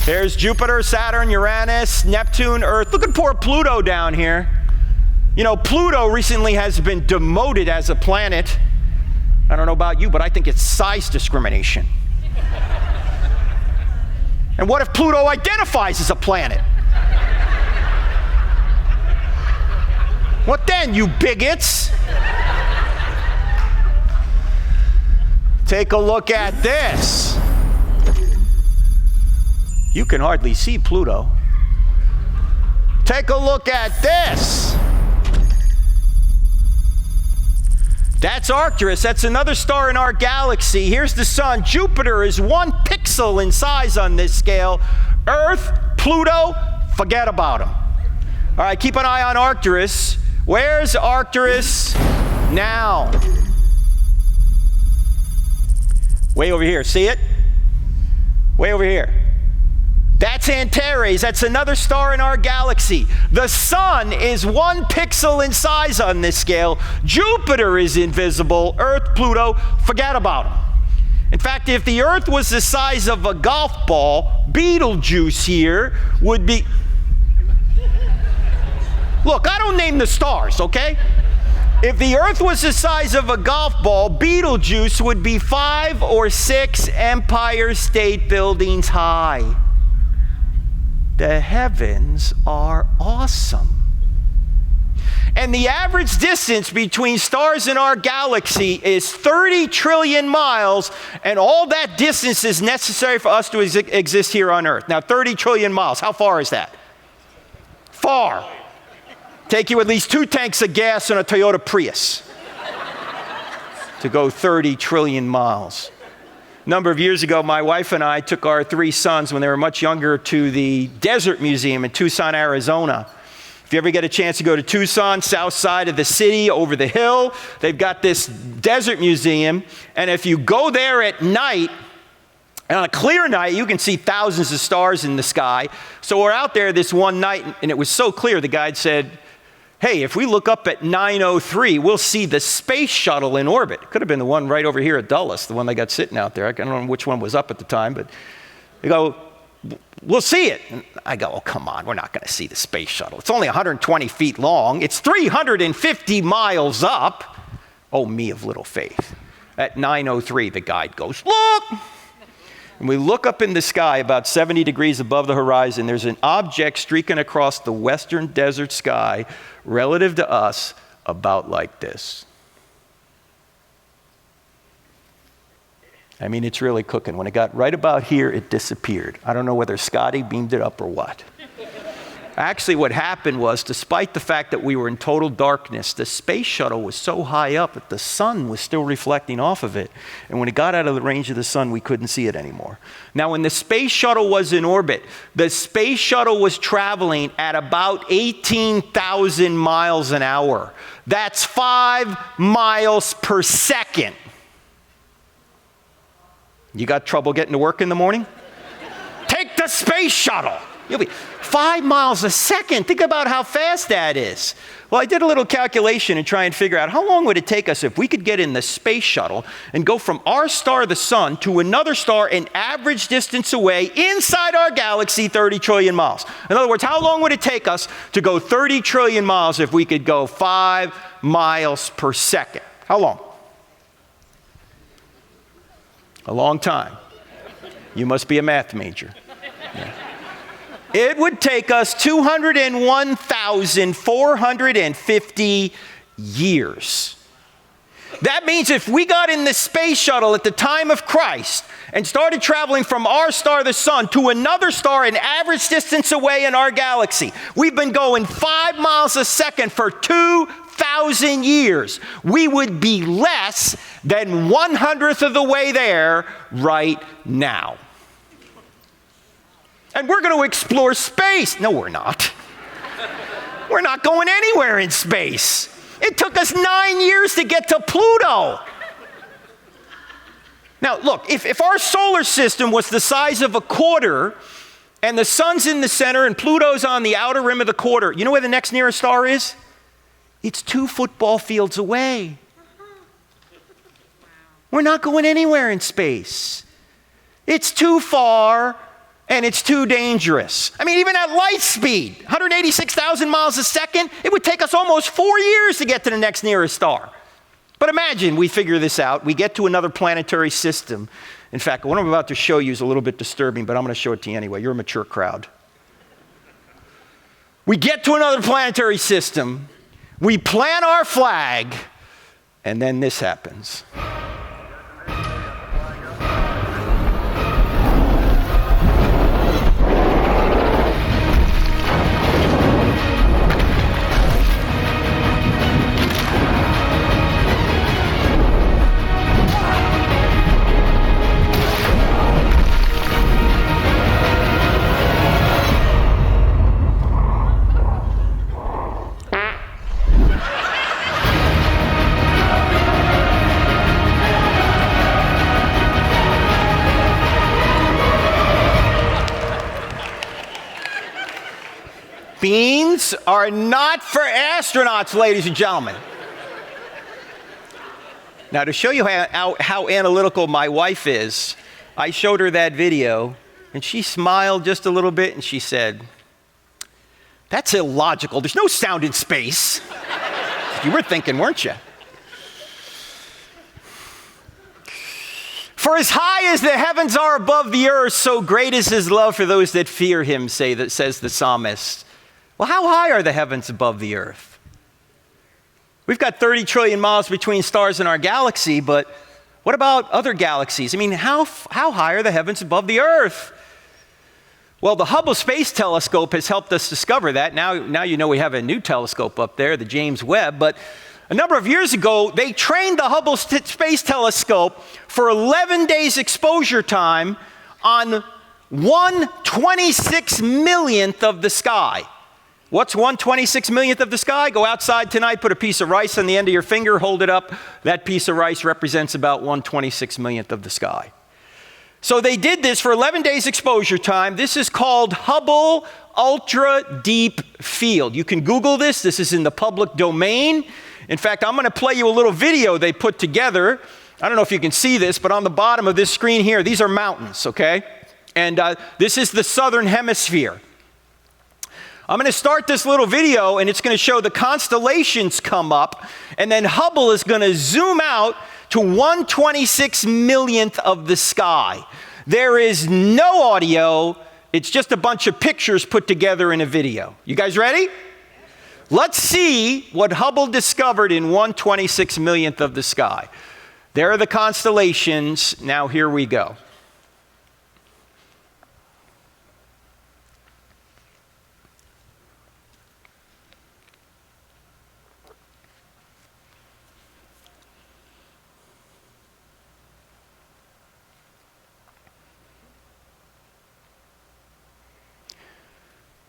there's Jupiter, Saturn, Uranus, Neptune, Earth. Look at poor Pluto down here. You know, Pluto recently has been demoted as a planet. I don't know about you, but I think it's size discrimination. And what if Pluto identifies as a planet? What then, you bigots? Take a look at this. You can hardly see Pluto. Take a look at this. That's Arcturus. That's another star in our galaxy. Here's the sun. Jupiter is 1 pixel in size on this scale. Earth, Pluto, forget about them. All right, keep an eye on Arcturus. Where's Arcturus now? Way over here. See it? Way over here. That's Antares. That's another star in our galaxy. The sun is 1 pixel in size on this scale. Jupiter is invisible. Earth, Pluto, forget about them. In fact, if the Earth was the size of a golf ball, Betelgeuse here would be... Look, I don't name the stars, okay? If the Earth was the size of a golf ball, Betelgeuse would be 5 or 6 Empire State Buildings high. The heavens are awesome. And the average distance between stars in our galaxy is 30 trillion miles, and all that distance is necessary for us to exist here on Earth. Now, 30 trillion miles, how far is that? Far. Take you at least 2 tanks of gas in a Toyota Prius to go 30 trillion miles. A number of years ago, my wife and I took our 3 sons when they were much younger to the Desert Museum in Tucson, Arizona. If you ever get a chance to go to Tucson, south side of the city, over the hill, they've got this Desert Museum. And if you go there at night, and on a clear night, you can see thousands of stars in the sky. So we're out there this one night, and it was so clear, the guide said, hey, if we look up at 9:03, we'll see the space shuttle in orbit. It could have been the one right over here at Dulles, the one they got sitting out there. I don't know which one was up at the time, but they go, we'll see it. And I go, oh, come on, we're not going to see the space shuttle. It's only 120 feet long. It's 350 miles up. Oh, me of little faith. At 9:03, the guide goes, look. And we look up in the sky about 70 degrees above the horizon. There's an object streaking across the western desert sky relative to us about like this. I mean, it's really cooking. When it got right about here, it disappeared. I don't know whether Scotty beamed it up or what. Actually, what happened was, despite the fact that we were in total darkness, the space shuttle was so high up that the sun was still reflecting off of it. And when it got out of the range of the sun, we couldn't see it anymore. Now, when the space shuttle was in orbit, the space shuttle was traveling at about 18,000 miles an hour. That's 5 miles per second. You got trouble getting to work in the morning? Take the space shuttle. You'll be 5 miles a second. Think about how fast that is. Well, I did a little calculation and try and figure out how long would it take us if we could get in the space shuttle and go from our star, the sun, to another star an average distance away inside our galaxy, 30 trillion miles. In other words, how long would it take us to go 30 trillion miles if we could go 5 miles per second? How long? A long time. You must be a math major. Yeah. It would take us 201,450 years. That means if we got in the space shuttle at the time of Christ and started traveling from our star, the sun, to another star an average distance away in our galaxy, we've been going 5 miles a second for 2,000 years. We would be less than 1/100th of the way there right now. And we're going to explore space. No, we're not. We're not going anywhere in space. It took us 9 years to get to Pluto. Now, look, if our solar system was the size of a quarter, and the sun's in the center and Pluto's on the outer rim of the quarter, you know where the next nearest star is? It's 2 football fields away. We're not going anywhere in space. It's too far. And it's too dangerous. I mean, even at light speed, 186,000 miles a second, it would take us almost 4 years to get to the next nearest star. But imagine we figure this out. We get to another planetary system. In fact, what I'm about to show you is a little bit disturbing, but I'm going to show it to you anyway. You're a mature crowd. We get to another planetary system. We plant our flag. And then this happens. Beans are not for astronauts, ladies and gentlemen. Now, to show you how analytical my wife is, I showed her that video, and she smiled just a little bit, and she said, "That's illogical. There's no sound in space." You were thinking, weren't you? For as high as the heavens are above the earth, so great is his love for those that fear him, says the psalmist. Well, how high are the heavens above the earth? We've got 30 trillion miles between stars in our galaxy, but what about other galaxies? I mean, how high are the heavens above the earth? Well, the Hubble Space Telescope has helped us discover that. Now you know we have a new telescope up there, the James Webb, but a number of years ago, they trained the Hubble Space Telescope for 11 days exposure time on 1/26 millionth of the sky. What's 1/26 millionth of the sky? Go outside tonight, put a piece of rice on the end of your finger, hold it up. That piece of rice represents about 1/26 millionth of the sky. So they did this for 11 days exposure time. This is called Hubble Ultra Deep Field. You can Google this. This is in the public domain. In fact, I'm going to play you a little video they put together. I don't know if you can see this, but on the bottom of this screen here, these are mountains, okay? And this is the southern hemisphere. I'm going to start this little video, and it's going to show the constellations come up, and then Hubble is going to zoom out to 1/26 millionth of the sky. There is no audio. It's just a bunch of pictures put together in a video. You guys ready? Let's see what Hubble discovered in 1/26 millionth of the sky. There are the constellations. Now here we go.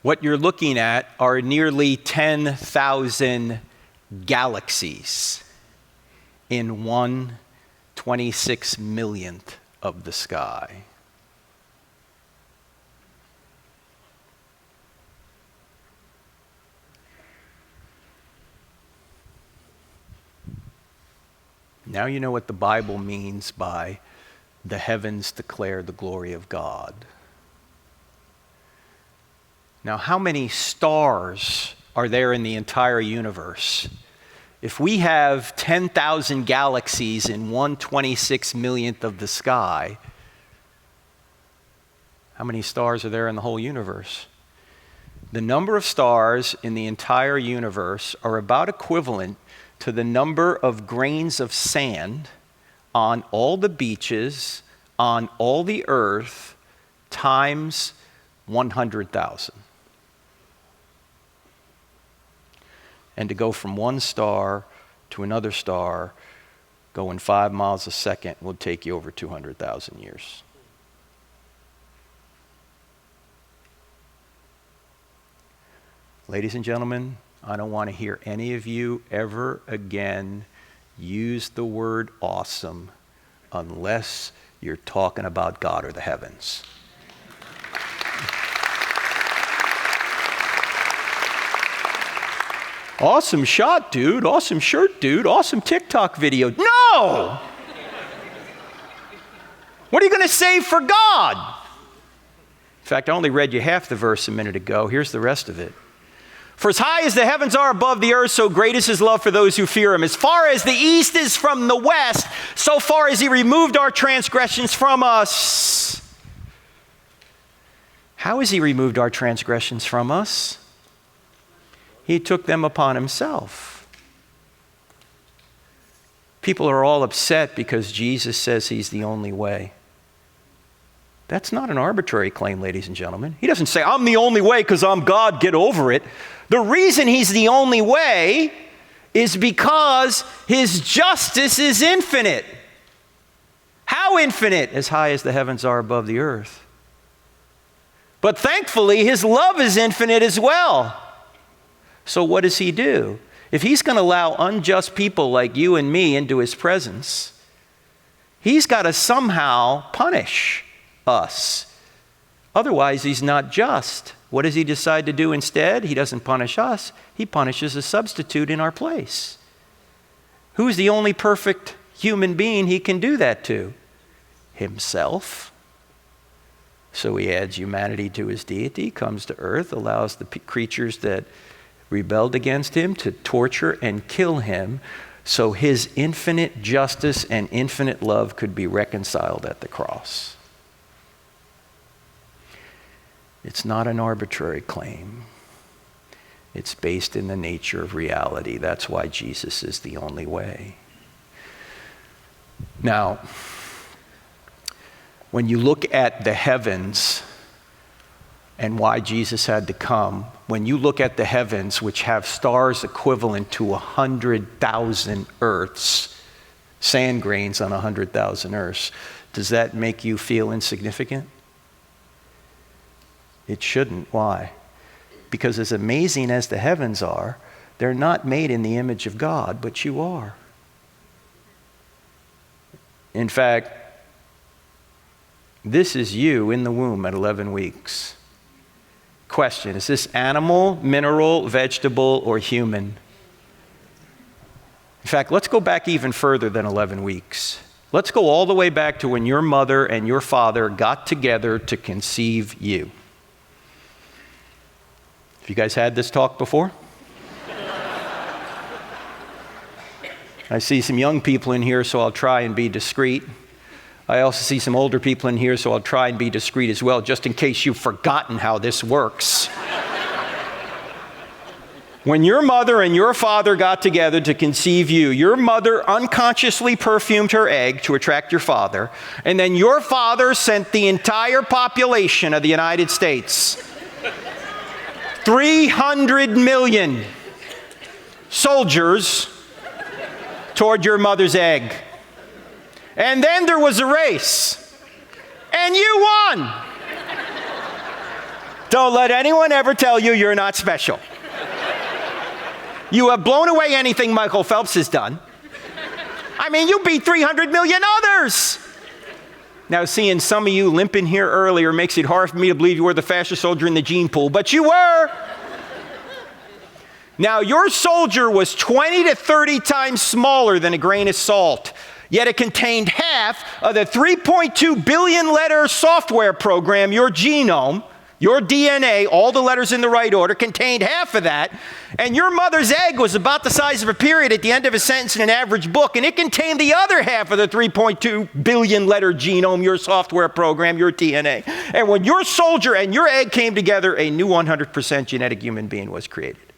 What you're looking at are nearly 10,000 galaxies in 1/26 millionth of the sky. Now you know what the Bible means by the heavens declare the glory of God. Now, how many stars are there in the entire universe? If we have 10,000 galaxies in 1/26 millionth of the sky, how many stars are there in the whole universe? The number of stars in the entire universe are about equivalent to the number of grains of sand on all the beaches, on all the earth, times 100,000. And to go from one star to another star, going 5 miles a second, will take you over 200,000 years. Ladies and gentlemen, I don't want to hear any of you ever again use the word awesome unless you're talking about God or the heavens. Awesome shot, dude. Awesome shirt, dude. Awesome TikTok video. No! What are you going to say for God? In fact, I only read you half the verse a minute ago. Here's the rest of it. For as high as the heavens are above the earth, so great is his love for those who fear him. As far as the east is from the west, so far as he removed our transgressions from us. How has he removed our transgressions from us? He took them upon himself. People are all upset because Jesus says he's the only way. That's not an arbitrary claim, ladies and gentlemen. He doesn't say, I'm the only way because I'm God, get over it. The reason he's the only way is because his justice is infinite. How infinite? As high as the heavens are above the earth. But thankfully, his love is infinite as well. So what does he do? If he's going to allow unjust people like you and me into his presence, he's got to somehow punish us. Otherwise, he's not just. What does he decide to do instead? He doesn't punish us. He punishes a substitute in our place. Who's the only perfect human being he can do that to? Himself. So he adds humanity to his deity, comes to earth, allows the creatures that rebelled against him to torture and kill him, so his infinite justice and infinite love could be reconciled at the cross. It's not an arbitrary claim. It's based in the nature of reality. That's why Jesus is the only way. Now, when you look at the heavens and why Jesus had to come, when you look at the heavens, which have stars equivalent to 100,000 earths, sand grains on 100,000 earths, does that make you feel insignificant? It shouldn't. Why? Because as amazing as the heavens are, they're not made in the image of God, but you are. In fact, this is you in the womb at 11 weeks. Question, is this animal, mineral, vegetable, or human? In fact, let's go back even further than 11 weeks. Let's go all the way back to when your mother and your father got together to conceive you. Have you guys had this talk before? I see some young people in here, so I'll try and be discreet. I also see some older people in here, so I'll try and be discreet as well, just in case you've forgotten how this works. When your mother and your father got together to conceive you, your mother unconsciously perfumed her egg to attract your father, and then your father sent the entire population of the United States, 300 million soldiers, toward your mother's egg. And then there was a race, and you won. Don't let anyone ever tell you you're not special. You have blown away anything Michael Phelps has done. I mean, you beat 300 million others. Now, seeing some of you limp in here earlier makes it hard for me to believe you were the fastest soldier in the gene pool, but you were. Now, your soldier was 20 to 30 times smaller than a grain of salt. Yet it contained half of the 3.2 billion letter software program, your genome, your DNA, all the letters in the right order, contained half of that. And your mother's egg was about the size of a period at the end of a sentence in an average book, and it contained the other half of the 3.2 billion letter genome, your software program, your DNA. And when your soldier and your egg came together, a new 100% genetic human being was created.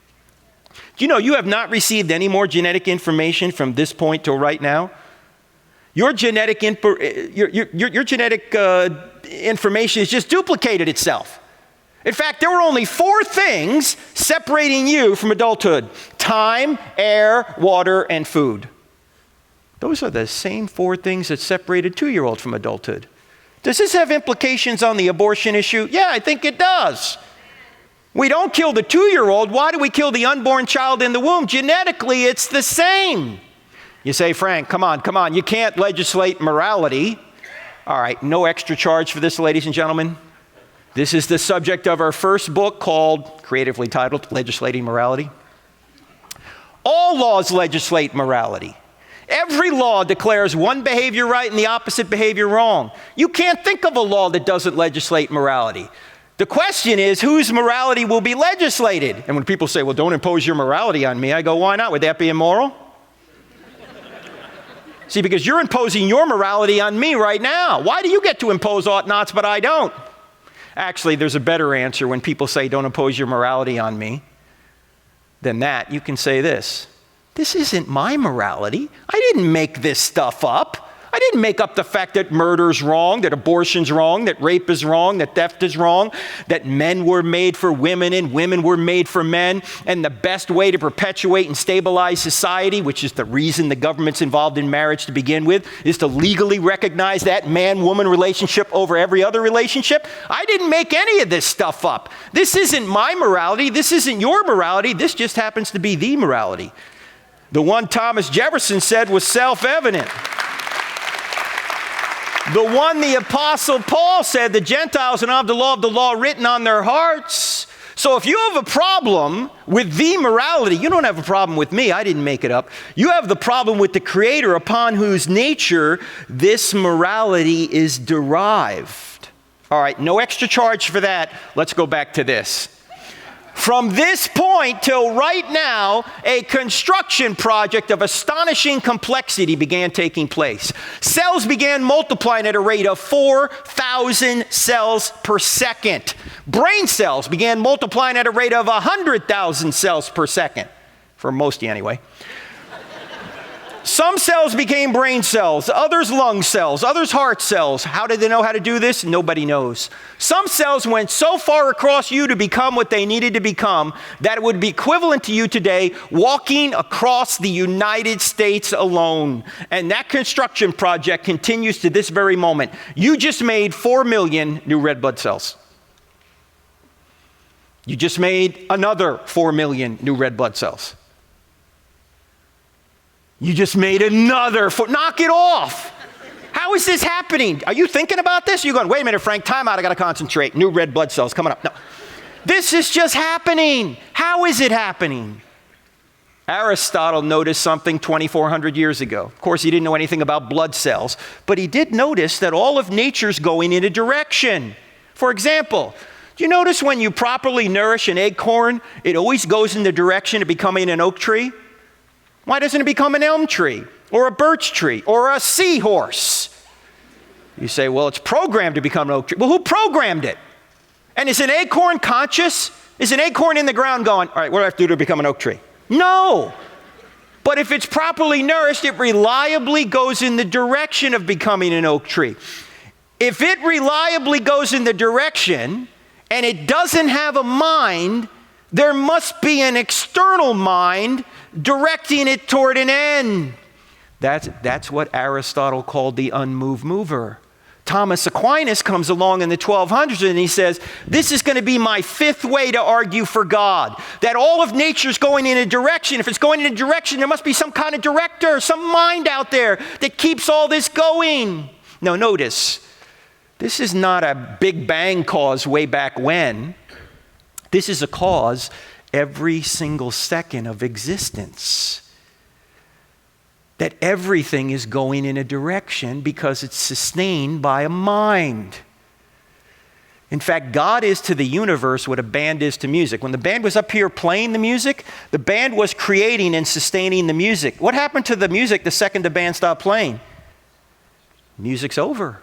Do you know you have not received any more genetic information from this point till right now? Your genetic information has just duplicated itself. In fact, there were only 4 things separating you from adulthood: time, air, water, and food. Those are the same 4 things that separated 2-year-old from adulthood. Does this have implications on the abortion issue? Yeah, I think it does. We don't kill the 2-year-old. Why do we kill the unborn child in the womb? Genetically, it's the same. You say, Frank, come on. You can't legislate morality. All right, no extra charge for this, ladies and gentlemen. This is the subject of our first book, called, creatively titled, Legislating Morality. All laws legislate morality. Every law declares one behavior right and the opposite behavior wrong. You can't think of a law that doesn't legislate morality. The question is, whose morality will be legislated? And when people say, well, don't impose your morality on me, I go, why not? Would that be immoral? See, because you're imposing your morality on me right now. Why do you get to impose ought-nots, but I don't? Actually, there's a better answer when people say, don't impose your morality on me. Than that, you can say this: this isn't my morality. I didn't make this stuff up. I didn't make up the fact that murder's wrong, that abortion's wrong, that rape is wrong, that theft is wrong, that men were made for women and women were made for men, and the best way to perpetuate and stabilize society, which is the reason the government's involved in marriage to begin with, is to legally recognize that man-woman relationship over every other relationship. I didn't make any of this stuff up. This isn't my morality. This isn't your morality. This just happens to be the morality. The one Thomas Jefferson said was self-evident. The one the Apostle Paul said, the Gentiles don't have the law of the law written on their hearts. So if you have a problem with the morality, you don't have a problem with me. I didn't make it up. You have the problem with the Creator, upon whose nature this morality is derived. All right, no extra charge for that. Let's go back to this. From this point till right now, a construction project of astonishing complexity began taking place. Cells began multiplying at a rate of 4,000 cells per second. Brain cells began multiplying at a rate of 100,000 cells per second. For most of you anyway. Some cells became brain cells, others lung cells, others heart cells. How did they know how to do this? Nobody knows. Some cells went so far across you to become what they needed to become that it would be equivalent to you today walking across the United States alone. And that construction project continues to this very moment. You just made 4 million new red blood cells. You just made another 4 million new red blood cells. You just made another, knock it off. How is this happening? Are you thinking about this? You're going, wait a minute, Frank, time out, I got to concentrate. New red blood cells coming up. No, this is just happening. How is it happening? Aristotle noticed something 2,400 years ago. Of course, he didn't know anything about blood cells, but he did notice that all of nature's going in a direction. For example, do you notice when you properly nourish an acorn, it always goes in the direction of becoming an oak tree? Why doesn't it become an elm tree or a birch tree or a seahorse? You say, well, it's programmed to become an oak tree. Well, who programmed it? And is an acorn conscious? Is an acorn in the ground going, all right, what do I have to do to become an oak tree? No. But if it's properly nourished, it reliably goes in the direction of becoming an oak tree. If it reliably goes in the direction and it doesn't have a mind, there must be an external mind directing it toward an end. That's what Aristotle called the unmoved mover. Thomas Aquinas comes along in the 1200s and he says, this is going to be my 5th way to argue for God. That all of nature's going in a direction. If it's going in a direction, there must be some kind of director, some mind out there that keeps all this going. Now notice, this is not a Big Bang cause way back when. This is a cause every single second of existence. that everything is going in a direction because it's sustained by a mind. In fact, God is to the universe what a band is to music. When the band was up here playing the music, the band was creating and sustaining the music. What happened to the music the second the band stopped playing? Music's over.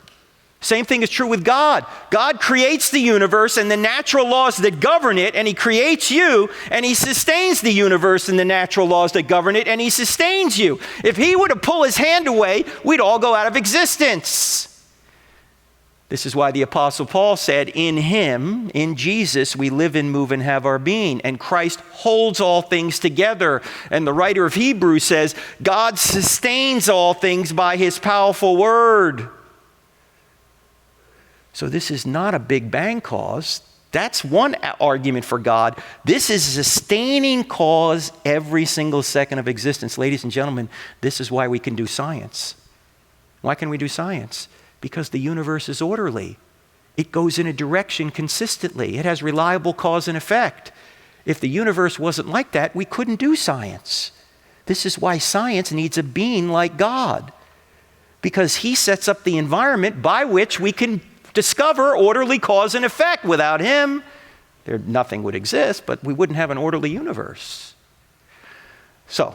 Same thing is true with God. God creates the universe and the natural laws that govern it, and he creates you, and he sustains the universe and the natural laws that govern it, and he sustains you. If he were to pull his hand away, we'd all go out of existence. This is why the Apostle Paul said, in him, in Jesus, we live and move and have our being. And Christ holds all things together. And the writer of Hebrews says, God sustains all things by his powerful word. So this is not a Big Bang cause. That's one argument for God. This is a sustaining cause every single second of existence. Ladies and gentlemen, this is why we can do science. Why can we do science? Because the universe is orderly. It goes in a direction consistently. It has reliable cause and effect. If the universe wasn't like that, we couldn't do science. This is why science needs a being like God, because he sets up the environment by which we can discover orderly cause and effect. Without him, nothing would exist, but we wouldn't have an orderly universe. So,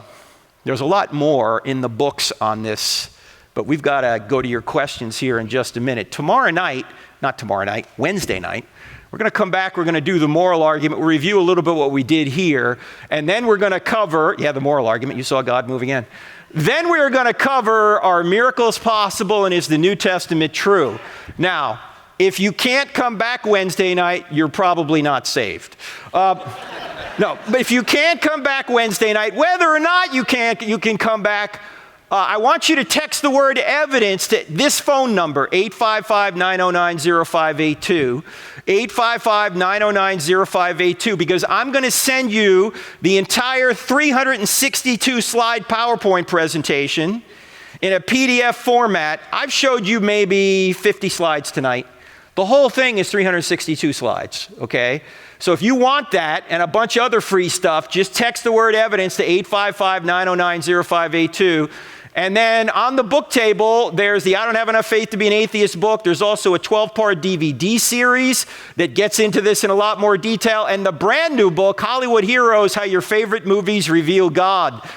there's a lot more in the books on this, but we've got to go to your questions here in just a minute. Wednesday night, we're going to come back, we're going to do the moral argument, we'll review a little bit what we did here, and then we're going to cover, the moral argument, you saw God move again. Then we're going to cover, are miracles possible and is the New Testament true? Now, if you can't come back Wednesday night, you're probably not saved. No, but if you can't come back Wednesday night, whether or not you can come back, I want you to text the word evidence to this phone number, 855-909-0582, 855-909-0582, because I'm going to send you the entire 362 slide PowerPoint presentation in a PDF format. I've showed you maybe 50 slides tonight. The whole thing is 362 slides, okay? So if you want that and a bunch of other free stuff, just text the word evidence to 855-909-0582. And then on the book table, there's the I Don't Have Enough Faith to Be an Atheist book. There's also a 12-part DVD series that gets into this in a lot more detail. And the brand new book, Hollywood Heroes, How Your Favorite Movies Reveal God.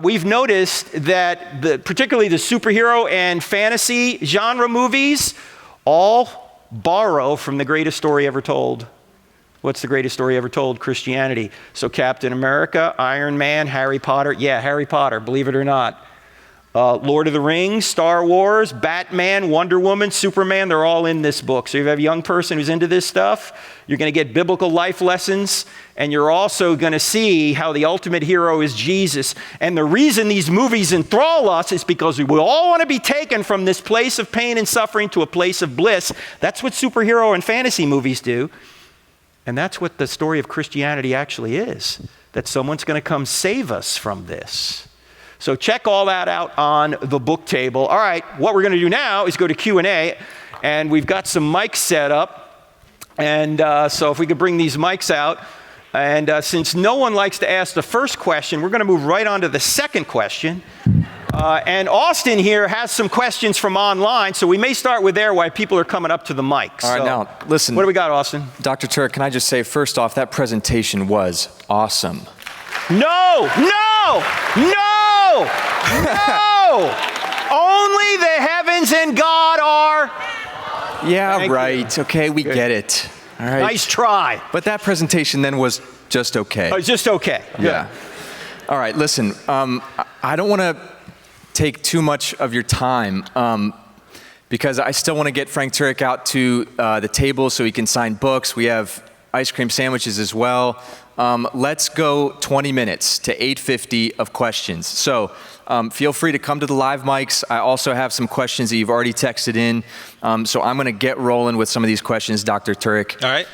We've noticed that particularly the superhero and fantasy genre movies all borrow from the greatest story ever told. What's the greatest story ever told? Christianity. So Captain America, Iron Man, Harry Potter. Yeah, Harry Potter, believe it or not. Lord of the Rings, Star Wars, Batman, Wonder Woman, Superman, they're all in this book. So if you have a young person who's into this stuff, you're going to get biblical life lessons, and you're also going to see how the ultimate hero is Jesus. And the reason these movies enthrall us is because we all want to be taken from this place of pain and suffering to a place of bliss. That's what superhero and fantasy movies do. And that's what the story of Christianity actually is, that someone's going to come save us from this. So check all that out on the book table. All right, what we're going to do now is go to Q&A, and we've got some mics set up. And so if we could bring these mics out. And since no one likes to ask the first question, we're going to move right on to the second question. And Austin here has some questions from online, so we may start with there while people are coming up to the mics. All right, now, listen. What do we got, Austin? Dr. Turek, can I just say, first off, that presentation was awesome. No! Only the heavens and God are... Yeah, Thank right. you. Okay, we get it. All right. Nice try. But that presentation then was just okay. Oh, just okay. Yeah. All right, listen, I don't want to take too much of your time because I still want to get Frank Turek out to the table so he can sign books. We have ice cream sandwiches as well. Let's go 20 minutes to 8:50 of questions. So feel free to come to the live mics. I also have some questions that you've already texted in. So I'm going to get rolling with some of these questions, Dr. Turek. All right.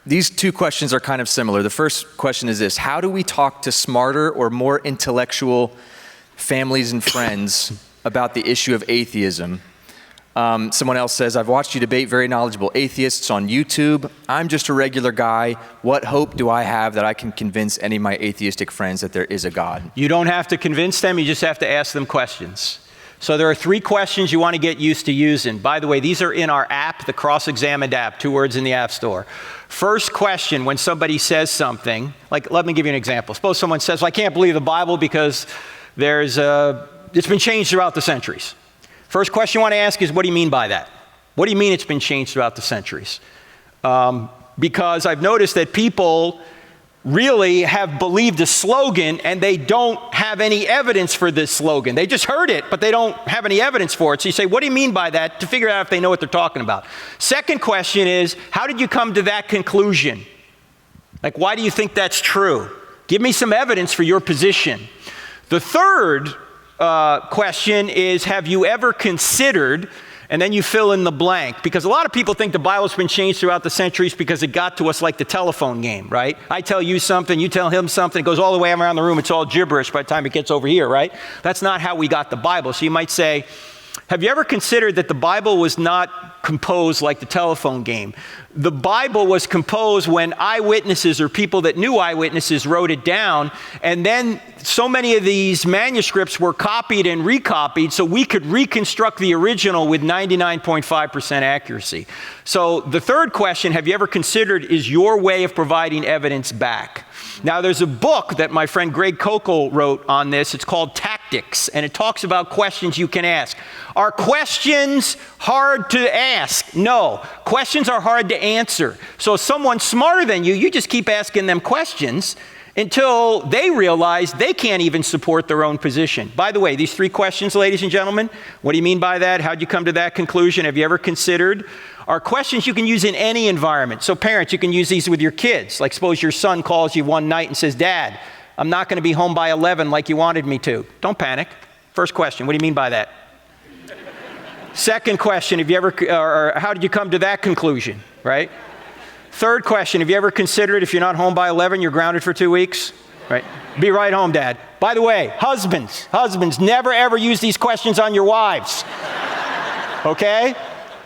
These two questions are kind of similar. The first question is this: how do we talk to smarter or more intellectual families and friends about the issue of atheism Someone else says, I've watched you debate very knowledgeable atheists on YouTube. I'm just a regular guy. What hope do I have that I can convince any of my atheistic friends that there is a God? You don't have to convince them, you just have to ask them questions. So there are 3 questions you want to get used to using. By the way, these are in our app, the Cross-Examined app, 2 words in the App Store. First question, when somebody says something, like, let me give you an example. Suppose someone says, well, I can't believe the Bible because it's been changed throughout the centuries. First question you want to ask is, what do you mean by that? What do you mean it's been changed throughout the centuries? Because I've noticed that people really have believed a slogan and they don't have any evidence for this slogan. They just heard it, but they don't have any evidence for it. So you say, what do you mean by that? To figure out if they know what they're talking about. Second question is, how did you come to that conclusion? Like, why do you think that's true? Give me some evidence for your position. The third question is, have you ever considered, and then you fill in the blank, because a lot of people think the Bible's been changed throughout the centuries because it got to us like the telephone game, right? I tell you something, you tell him something, it goes all the way around the room, it's all gibberish by the time it gets over here, right? That's not how we got the Bible. So you might say, have you ever considered that the Bible was not composed like the telephone game? The Bible was composed when eyewitnesses or people that knew eyewitnesses wrote it down, and then so many of these manuscripts were copied and recopied so we could reconstruct the original with 99.5% accuracy. So the third question, have you ever considered, is your way of providing evidence back. Now there's a book that my friend Greg Kokel wrote on this. It's called Tactics, and it talks about questions you can ask. Are questions hard to ask? No. Questions are hard to answer. So someone smarter than you, you just keep asking them questions until they realize they can't even support their own position. By the way, these 3 questions, ladies and gentlemen, what do you mean by that? How'd you come to that conclusion? Have you ever considered? Are questions you can use in any environment. So parents, you can use these with your kids. Like suppose your son calls you one night and says, Dad, I'm not going to be home by 11 like you wanted me to. Don't panic. First question, what do you mean by that? Second question, have you ever, or how did you come to that conclusion, right? Third question, have you ever considered if you're not home by 11, you're grounded for 2 weeks? Right? Be right home, Dad. By the way, husbands, never ever use these questions on your wives. Okay?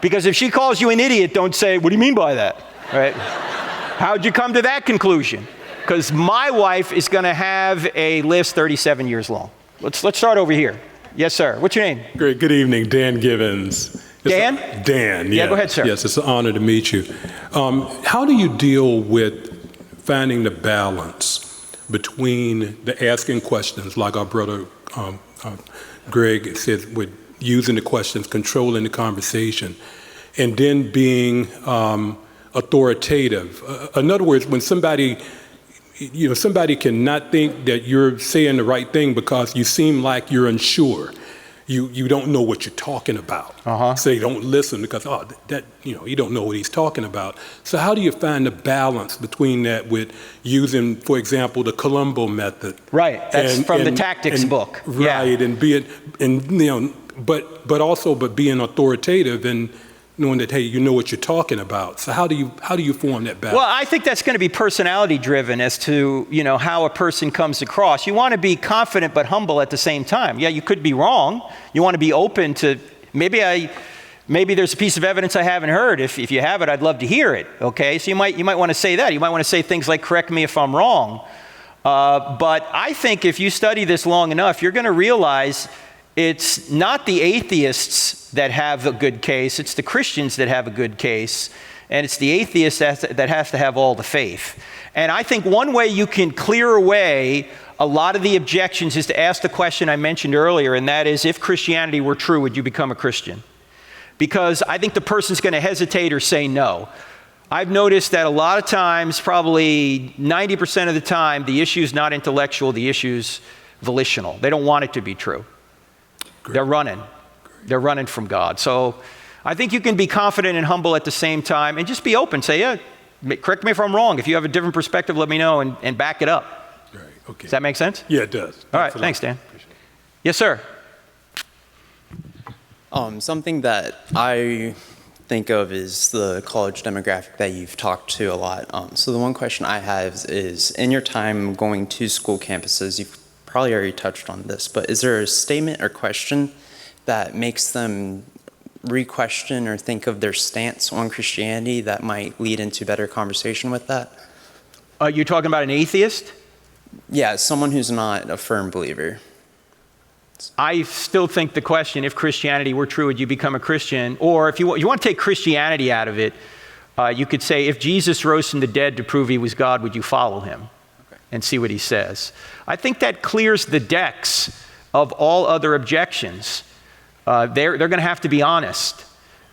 Because if she calls you an idiot, don't say, what do you mean by that? Right? How'd you come to that conclusion? Because my wife is going to have a list 37 years long. Let's start over here. Yes, sir. What's your name? Great. Good evening. Dan Givens. Dan? Dan, Yeah, go ahead, sir. Yes, it's an honor to meet you. How do you deal with finding the balance between the asking questions, like our brother Greg said, with using the questions, controlling the conversation, and then being authoritative? In other words, when somebody cannot think that you're saying the right thing because you seem like you're unsure. You don't know what you're talking about. So you don't listen because, you don't know what he's talking about. So how do you find the balance between that with using, for example, the Columbo method? Right, that's from the Tactics book. Right, yeah. But also being authoritative and knowing that, hey, you know what you're talking about. So how do you form that balance? Well, I think that's going to be personality driven as to, how a person comes across. You want to be confident but humble at the same time. Yeah, you could be wrong. You want to be open to, maybe there's a piece of evidence I haven't heard. If you have it, I'd love to hear it. Okay, so you might want to say that. You might want to say things like, correct me if I'm wrong. But I think if you study this long enough, you're going to realize it's not the atheists that have a good case, it's the Christians that have a good case, and it's the atheists that has to have all the faith. And I think one way you can clear away a lot of the objections is to ask the question I mentioned earlier, and that is, if Christianity were true, would you become a Christian? Because I think the person's going to hesitate or say no. I've noticed that a lot of times, probably 90% of the time, the issue is not intellectual, the issue's volitional. They don't want it to be true. They're running. They're running from God. So I think you can be confident and humble at the same time and just be open. Say, yeah, correct me if I'm wrong. If you have a different perspective, let me know and back it up. Right. Okay. Does that make sense? Yeah, it does. All right. Thanks, Dan. Yes, sir. Something that I think of is the college demographic that you've talked to a lot. So the one question I have is, in your time going to school campuses, you've probably already touched on this, but is there a statement or question that makes them re-question or think of their stance on Christianity that might lead into better conversation with that? You're talking about an atheist? Yeah, someone who's not a firm believer. I still think the question, if Christianity were true, would you become a Christian? Or if you want to take Christianity out of it, you could say, if Jesus rose from the dead to prove he was God, would you follow him? And see what he says. I think that clears the decks of all other objections. They're going to have to be honest.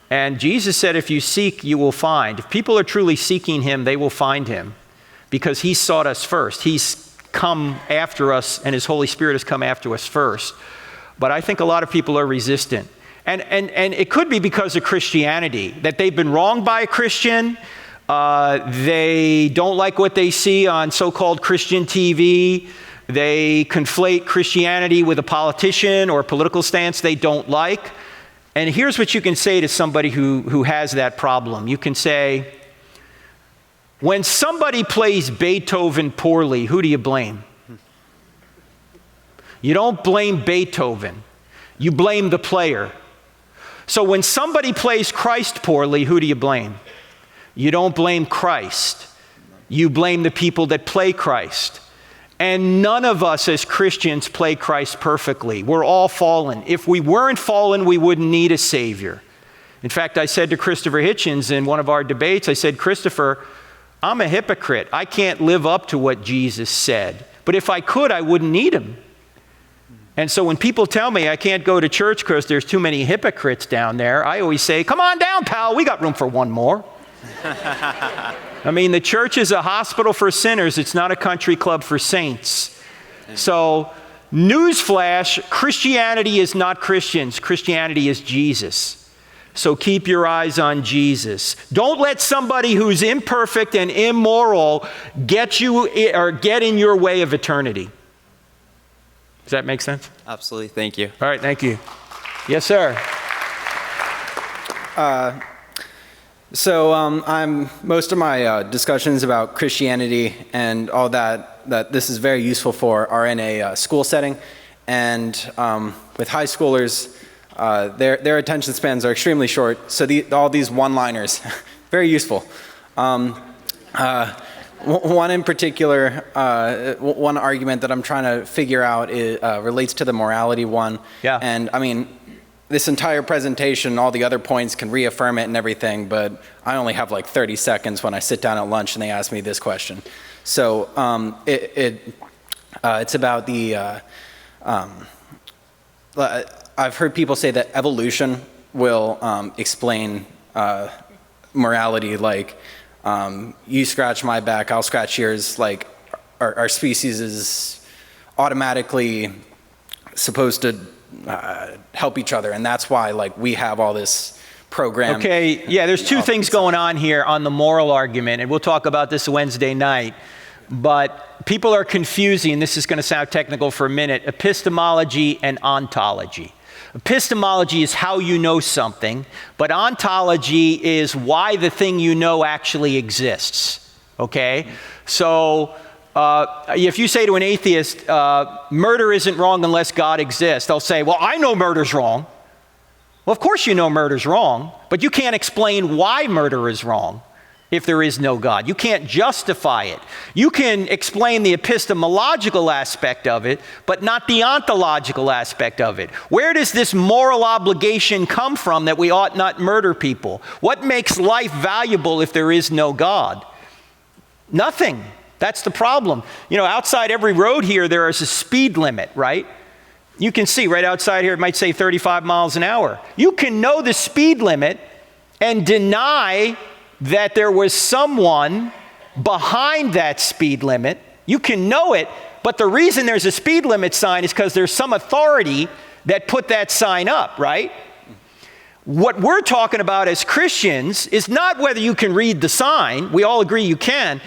And Jesus said, if you seek, you will find. If people are truly seeking him, they will find him, because he sought us first. He's come after us, and his Holy Spirit has come after us first. But I think a lot of people are resistant. And it could be because of Christianity, that they've been wronged by a Christian. They don't like what they see on so-called Christian TV. They conflate Christianity with a politician or a political stance they don't like. And here's what you can say to somebody who has that problem. You can say, when somebody plays Beethoven poorly, who do you blame? You don't blame Beethoven. You blame the player. So when somebody plays Christ poorly, who do you blame? You don't blame Christ. You blame the people that play Christ. And none of us as Christians play Christ perfectly. We're all fallen. If we weren't fallen, we wouldn't need a Savior. In fact, I said to Christopher Hitchens in one of our debates, I said, Christopher, I'm a hypocrite. I can't live up to what Jesus said. But if I could, I wouldn't need him. And so when people tell me I can't go to church because there's too many hypocrites down there, I always say, come on down, pal. We got room for one more. I mean, the church is a hospital for sinners. It's not a country club for saints. So, newsflash, Christianity is not Christians. Christianity is Jesus. So keep your eyes on Jesus. Don't let somebody who's imperfect and immoral get in your way of eternity. Does that make sense? Absolutely. Thank you. All right, thank you. Yes, sir. So most of my discussions about Christianity and all that this is very useful for are in a school setting. And with high schoolers, their attention spans are extremely short. So all these one-liners, very useful. One in particular, one argument that I'm trying to figure out relates to the morality one. Yeah. And I mean, this entire presentation, all the other points can reaffirm it and everything, but I only have like 30 seconds when I sit down at lunch and they ask me this question. So it's about the, I've heard people say that evolution will explain morality, like you scratch my back, I'll scratch yours, like our species is automatically supposed to help each other, and that's why like we have all this program. Okay, yeah, there's two things going on here on the moral argument, and we'll talk about this Wednesday night, but people are confusing, this is going to sound technical for a minute, epistemology and ontology. Epistemology is how you know something, but ontology is why the thing you know actually exists, okay? So if you say to an atheist, murder isn't wrong unless God exists, they'll say, well, I know murder's wrong. Well, of course you know murder's wrong, but you can't explain why murder is wrong if there is no God. You can't justify it. You can explain the epistemological aspect of it, but not the ontological aspect of it. Where does this moral obligation come from that we ought not murder people? What makes life valuable if there is no God? Nothing. That's the problem. You know, outside every road here, there is a speed limit, right? You can see right outside here, it might say 35 miles an hour. You can know the speed limit and deny that there was someone behind that speed limit. You can know it, but the reason there's a speed limit sign is because there's some authority that put that sign up, right? What we're talking about as Christians is not whether you can read the sign. We all agree you can.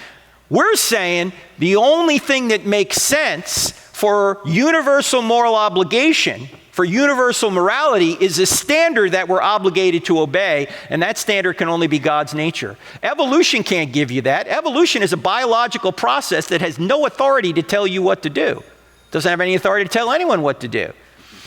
We're saying the only thing that makes sense for universal moral obligation, for universal morality, is a standard that we're obligated to obey, and that standard can only be God's nature. Evolution can't give you that. Evolution is a biological process that has no authority to tell you what to do. Doesn't have any authority to tell anyone what to do.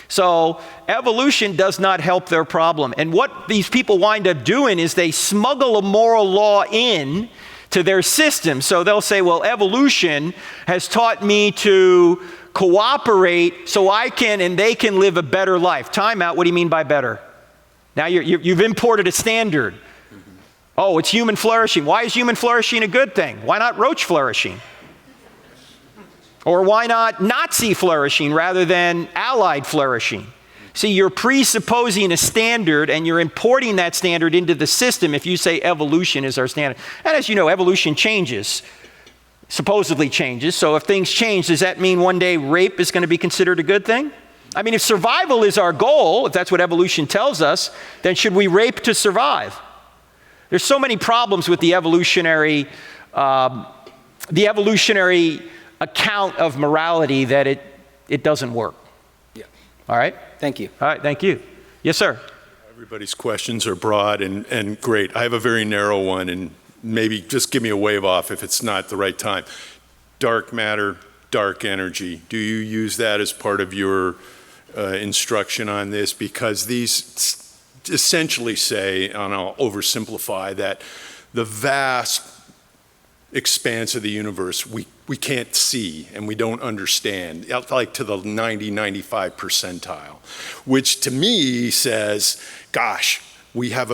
So evolution does not help their problem. And what these people wind up doing is they smuggle a moral law in to their system. So they'll say, well, evolution has taught me to cooperate so I can and they can live a better life. Time out, what do you mean by better? Now you've imported a standard. Oh, it's human flourishing. Why is human flourishing a good thing? Why not roach flourishing? Or why not Nazi flourishing rather than Allied flourishing? See, you're presupposing a standard and you're importing that standard into the system if you say evolution is our standard. And as you know, evolution changes, supposedly changes. So if things change, does that mean one day rape is going to be considered a good thing? I mean, if survival is our goal, if that's what evolution tells us, then should we rape to survive? There's so many problems with the evolutionary account of morality that it doesn't work. Yeah. All right? Thank you. All right, thank you. Yes, sir. Everybody's questions are broad and great. I have a very narrow one, and maybe just give me a wave off if it's not the right time. Dark matter, dark energy. Do you use that as part of your instruction on this? Because these essentially say, and I'll oversimplify, that the vast expanse of the universe we can't see and we don't understand, like to the 90-95 percentile, which to me says, gosh, we have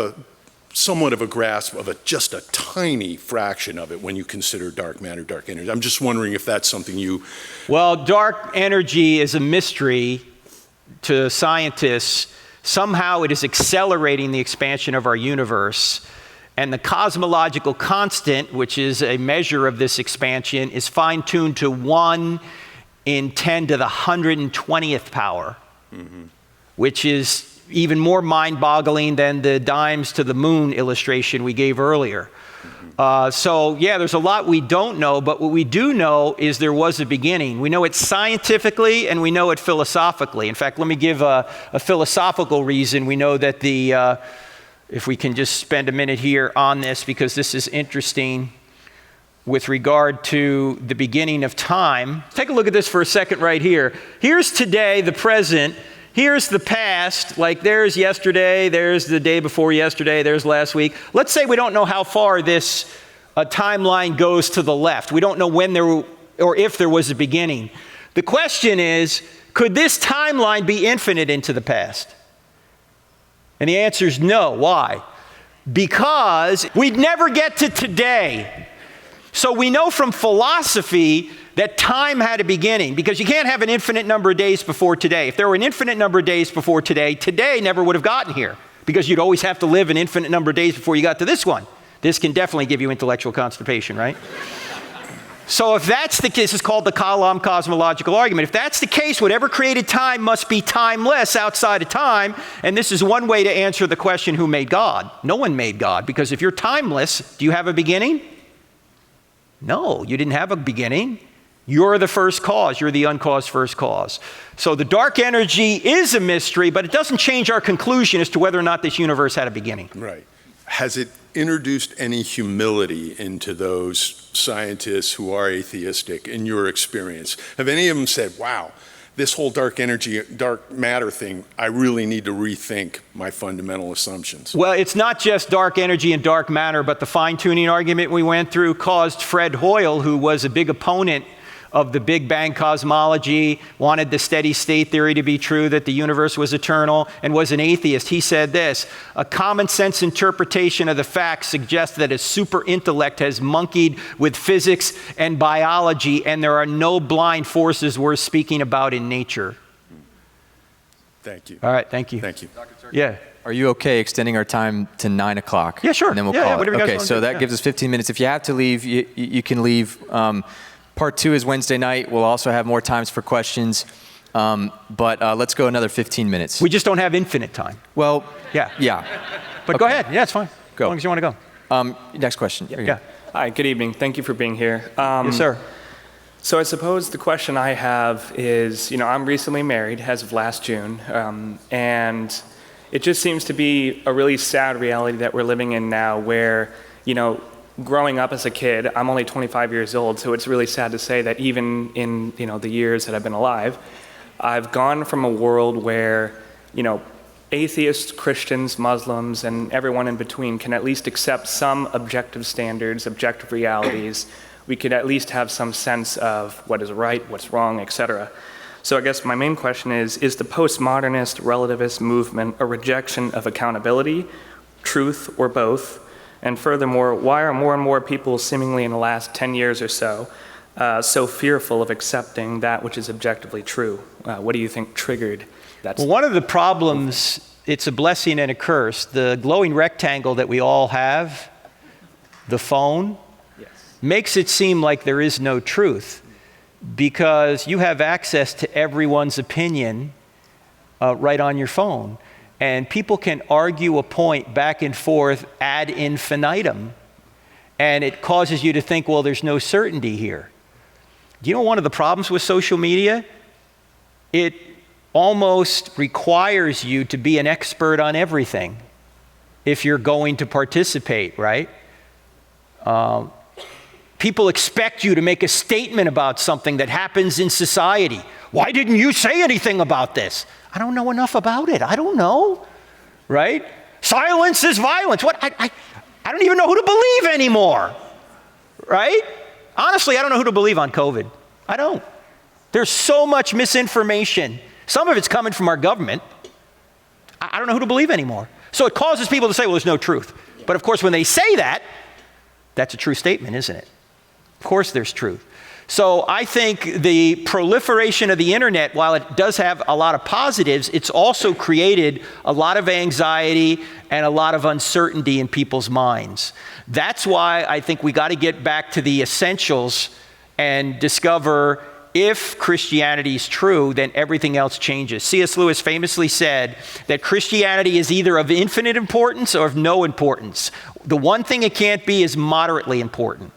somewhat of a grasp of just a tiny fraction of it when you consider dark matter, dark energy. I'm just wondering if that's something you... Well, dark energy is a mystery to scientists. Somehow it is accelerating the expansion of our universe. And the cosmological constant, which is a measure of this expansion, is fine-tuned to 1 in 10 to the 120th power, which is even more mind-boggling than the dimes to the moon illustration we gave earlier. So yeah, there's a lot we don't know, but what we do know is there was a beginning. We know it scientifically and we know it philosophically. In fact, let me give a philosophical reason. We know that if we can just spend a minute here on this, because this is interesting with regard to the beginning of time. Take a look at this for a second right here. Here's today, the present. Here's the past, like there's yesterday, there's the day before yesterday, there's last week. Let's say we don't know how far this timeline goes to the left. We don't know when or if there was a beginning. The question is, could this timeline be infinite into the past? And the answer is no. Why? Because we'd never get to today. So we know from philosophy that time had a beginning, because you can't have an infinite number of days before today. If there were an infinite number of days before today, today never would have gotten here, because you'd always have to live an infinite number of days before you got to this one. This can definitely give you intellectual constipation, right? So if that's the case, it's called the Kalam cosmological argument. If that's the case, whatever created time must be timeless outside of time. And this is one way to answer the question, who made God? No one made God, because if you're timeless, do you have a beginning? No, you didn't have a beginning. You're the first cause. You're the uncaused first cause. So the dark energy is a mystery, but it doesn't change our conclusion as to whether or not this universe had a beginning. Right. Has it introduced any humility into those scientists who are atheistic in your experience? Have any of them said, wow, this whole dark energy, dark matter thing, I really need to rethink my fundamental assumptions? Well, it's not just dark energy and dark matter, but the fine-tuning argument we went through caused Fred Hoyle, who was a big opponent of the Big Bang cosmology, wanted the steady state theory to be true, that the universe was eternal, and was an atheist. He said this: a common sense interpretation of the facts suggests that a super intellect has monkeyed with physics and biology, and there are no blind forces worth speaking about in nature. Thank you. All right, thank you. Thank you. Yeah. Are you okay extending our time to 9 o'clock? Yeah, sure. And then we'll Yeah, call whatever it. you guys Okay, wanna so do. that Yeah. gives us 15 minutes. If you have to leave, you can leave. Part 2 is Wednesday night. We'll also have more times for questions. But let's go another 15 minutes. We just don't have infinite time. Well, Yeah. yeah. But go ahead. Yeah, it's fine. Go. As long as you want to go. Next question. Here you Yeah. go. Hi, good evening. Thank you for being here. Yes, sir. So I suppose the question I have is, I'm recently married as of last June, and it just seems to be a really sad reality that we're living in now where, growing up as a kid, I'm only 25 years old, so it's really sad to say that even in, the years that I've been alive, I've gone from a world where, atheists, Christians, Muslims, and everyone in between can at least accept some objective standards, objective realities. We could at least have some sense of what is right, what's wrong, etc. So I guess my main question is the postmodernist relativist movement a rejection of accountability, truth, or both? And furthermore, why are more and more people seemingly in the last 10 years or so fearful of accepting that which is objectively true? What do you think triggered that? Well, one of the problems, it's a blessing and a curse. The glowing rectangle that we all have, the phone, makes it seem like there is no truth because you have access to everyone's opinion right on your phone. And people can argue a point back and forth ad infinitum, and it causes you to think, well, there's no certainty here. Do you know one of the problems with social media? It almost requires you to be an expert on everything if you're going to participate, right? People expect you to make a statement about something that happens in society. Why didn't you say anything about this? I don't know enough about it. I don't know, right? Silence is violence. What? I don't even know who to believe anymore, right? Honestly, I don't know who to believe on COVID. I don't. There's so much misinformation. Some of it's coming from our government. I don't know who to believe anymore. So it causes people to say, well, there's no truth. But of course, when they say that, that's a true statement, isn't it? Of course there's truth. So I think the proliferation of the internet, while it does have a lot of positives, it's also created a lot of anxiety and a lot of uncertainty in people's minds. That's why I think we got to get back to the essentials and discover if Christianity is true, then everything else changes. C.S. Lewis famously said that Christianity is either of infinite importance or of no importance. The one thing it can't be is moderately important,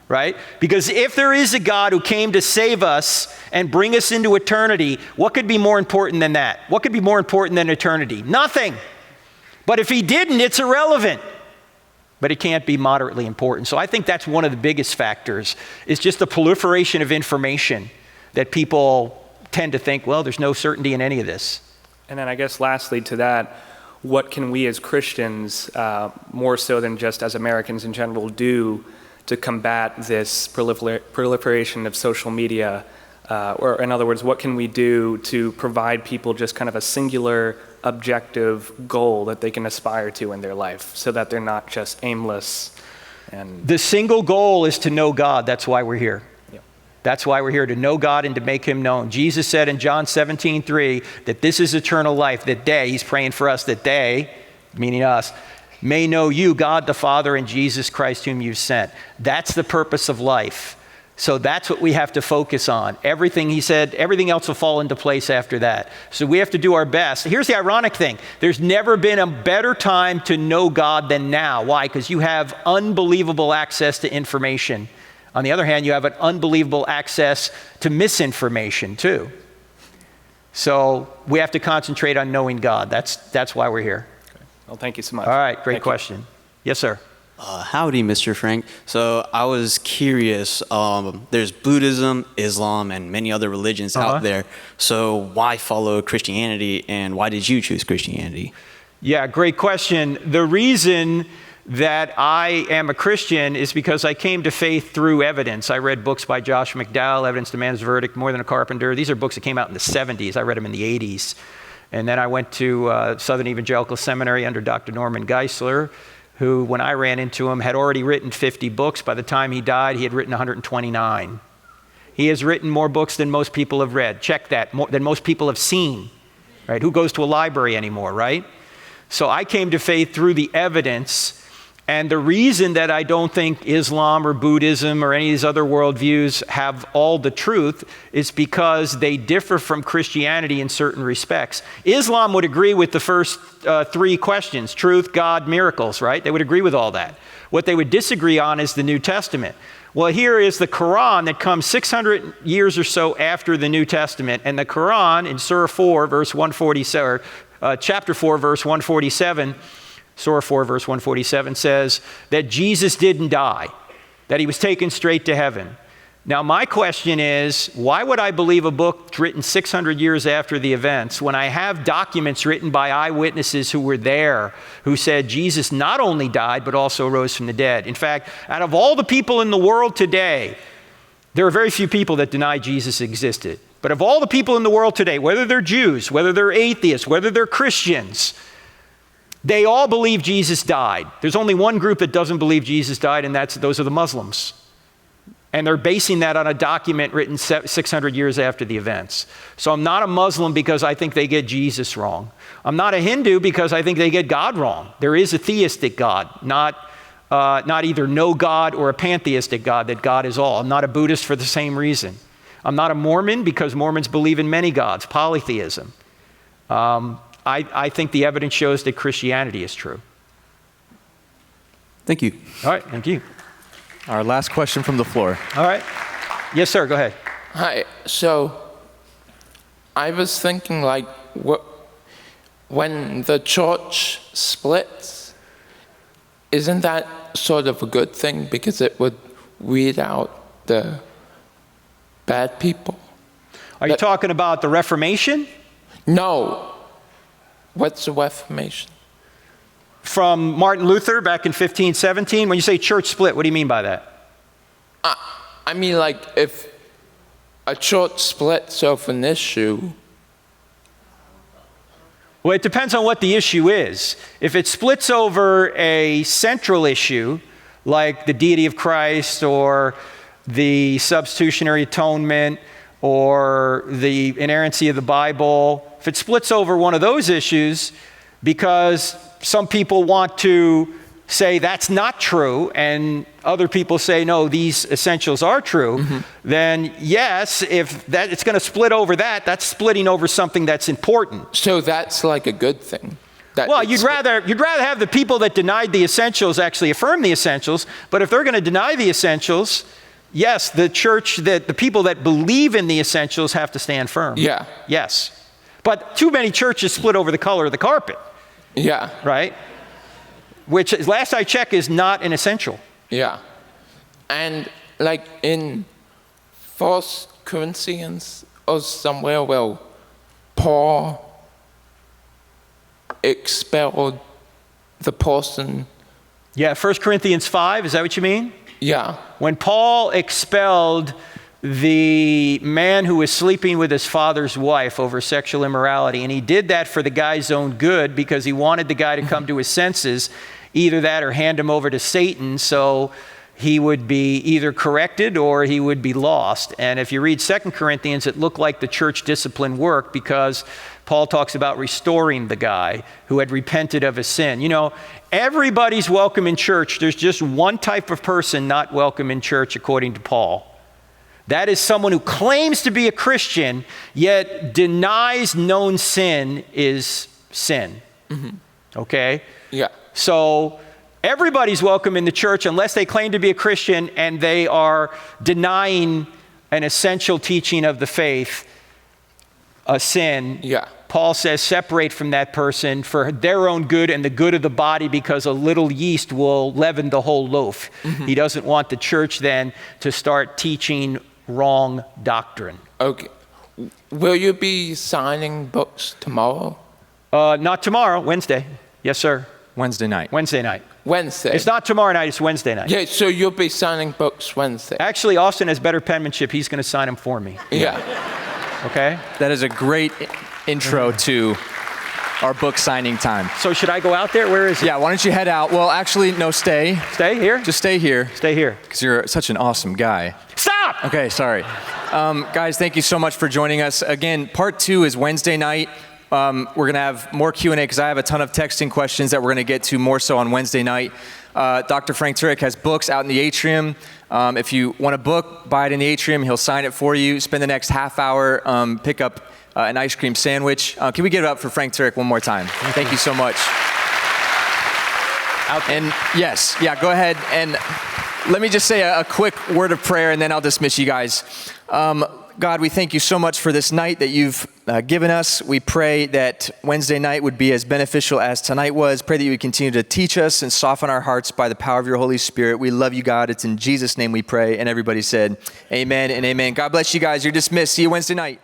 right? Because if there is a God who came to save us and bring us into eternity, what could be more important than that? What could be more important than eternity? Nothing. But if he didn't, it's irrelevant. But it can't be moderately important. So I think that's one of the biggest factors, is just the proliferation of information that people tend to think, well, there's no certainty in any of this. And then I guess lastly to that, what can we as Christians, more so than just as Americans in general, do to combat this proliferation of social media? Or in other words, what can we do to provide people just kind of a singular objective goal that they can aspire to in their life so that they're not just aimless? And the single goal is to know God. That's why we're here. Yep. That's why we're here, to know God and to make him known. Jesus said in John 17:3 that this is eternal life, that they, he's praying for us, that they, meaning us, may know you, God the Father, and Jesus Christ whom you've sent. That's the purpose of life. So that's what we have to focus on. Everything, he said, everything else will fall into place after that. So we have to do our best. Here's the ironic thing. There's never been a better time to know God than now. Why? Because you have unbelievable access to information. On the other hand, you have an unbelievable access to misinformation too. So we have to concentrate on knowing God. That's why we're here. okay. Well, thank you so much. All right, great Thank you. question. Yes, sir. Howdy, Mr. Frank. So I was curious, there's Buddhism, Islam, and many other religions out there. So why follow Christianity, and why did you choose Christianity? Yeah, great question. The reason that I am a Christian is because I came to faith through evidence. I read books by Josh McDowell, Evidence to Man's Verdict, More Than a Carpenter. These are books that came out in the 70s. I read them in the 80s. And then I went to Southern Evangelical Seminary under Dr. Norman Geisler, who, when I ran into him, had already written 50 books. By the time he died, he had written 129. He has written more books than most people have read. Check that, more than most people have seen, right? Who goes to a library anymore, right? So I came to faith through the evidence. And the reason that I don't think Islam or Buddhism or any of these other worldviews have all the truth is because they differ from Christianity in certain respects. Islam would agree with the first three questions: truth, God, miracles, right? They would agree with all that. What they would disagree on is the New Testament. Well, here is the Quran that comes 600 years or so after the New Testament. And the Quran in Surah 4, verse 147, chapter 4, verse 147, Surah 4, verse 147 says that Jesus didn't die, that he was taken straight to heaven. Now, my question is, why would I believe a book written 600 years after the events when I have documents written by eyewitnesses who were there, who said Jesus not only died, but also rose from the dead? In fact, out of all the people in the world today, there are very few people that deny Jesus existed. But of all the people in the world today, whether they're Jews, whether they're atheists, whether they're Christians, they all believe Jesus died. There's only one group that doesn't believe Jesus died, and those are the Muslims. And they're basing that on a document written 600 years after the events. So I'm not a Muslim because I think they get Jesus wrong. I'm not a Hindu because I think they get God wrong. There is a theistic God, not either no God or a pantheistic God, that God is all. I'm not a Buddhist for the same reason. I'm not a Mormon because Mormons believe in many gods, polytheism. I think the evidence shows that Christianity is true. Thank you. All right, thank you. Our last question from the floor. All right. Yes, sir, go ahead. Hi. So I was thinking, like, when the church splits, isn't that sort of a good thing because it would weed out the bad people? Are you talking about the Reformation? No. What's the Reformation? From Martin Luther back in 1517? When you say church split, what do you mean by that? I mean, like, if a church splits over an issue. Well, it depends on what the issue is. If it splits over a central issue, like the deity of Christ or the substitutionary atonement or the inerrancy of the Bible, if it splits over one of those issues because some people want to say that's not true and other people say no, these essentials are true, then yes, if that it's going to split over that, that's splitting over something that's important. So that's like a good thing. Well, you'd rather have the people that denied the essentials actually affirm the essentials, but if they're going to deny the essentials, yes, the church, the people that believe in the essentials have to stand firm. Yeah. Yes. But too many churches split over the color of the carpet. Yeah. Right? Which, last I checked, is not an essential. Yeah. And like in 1 Corinthians or somewhere, well, Paul expelled the person. Yeah, 1 Corinthians 5, is that what you mean? Yeah. When Paul expelled the man who was sleeping with his father's wife over sexual immorality, and he did that for the guy's own good because he wanted the guy to come to his senses, either that or hand him over to Satan so he would be either corrected or he would be lost. And if you read 2 Corinthians, it looked like the church discipline worked because Paul talks about restoring the guy who had repented of his sin. You know, everybody's welcome in church. There's just one type of person not welcome in church according to Paul. That is someone who claims to be a Christian, yet denies known sin is sin. Okay? Yeah. So everybody's welcome in the church unless they claim to be a Christian and they are denying an essential teaching of the faith, a sin. Yeah. Paul says separate from that person for their own good and the good of the body because a little yeast will leaven the whole loaf. He doesn't want the church then to start teaching wrong doctrine. Okay. Will you be signing books tomorrow? Not tomorrow, Wednesday. Yes, sir. Wednesday night. Wednesday night. Wednesday. It's not tomorrow night, it's Wednesday night. Yeah, so you'll be signing books Wednesday. Actually, Austin has better penmanship. He's going to sign them for me. Yeah. Okay? That is a great intro to our book signing time. So should I go out there? Where is it? Yeah, why don't you head out? Well, actually, no, stay. Stay here? Just stay here. Stay here. Because you're such an awesome guy. Stop! Okay, sorry. Guys, thank you so much for joining us. Again, part 2 is Wednesday night. We're going to have more Q&A because I have a ton of texting questions that we're going to get to more so on Wednesday night. Dr. Frank Turek has books out in the atrium. If you want a book, buy it in the atrium. He'll sign it for you. Spend the next half hour, pick up an ice cream sandwich. Can we give it up for Frank Turek one more time? Thank you so much. And yes, yeah, go ahead. And let me just say a quick word of prayer and then I'll dismiss you guys. God, we thank you so much for this night that you've given us. We pray that Wednesday night would be as beneficial as tonight was. Pray that you would continue to teach us and soften our hearts by the power of your Holy Spirit. We love you, God. It's in Jesus' name we pray. And everybody said, amen and amen. God bless you guys. You're dismissed. See you Wednesday night.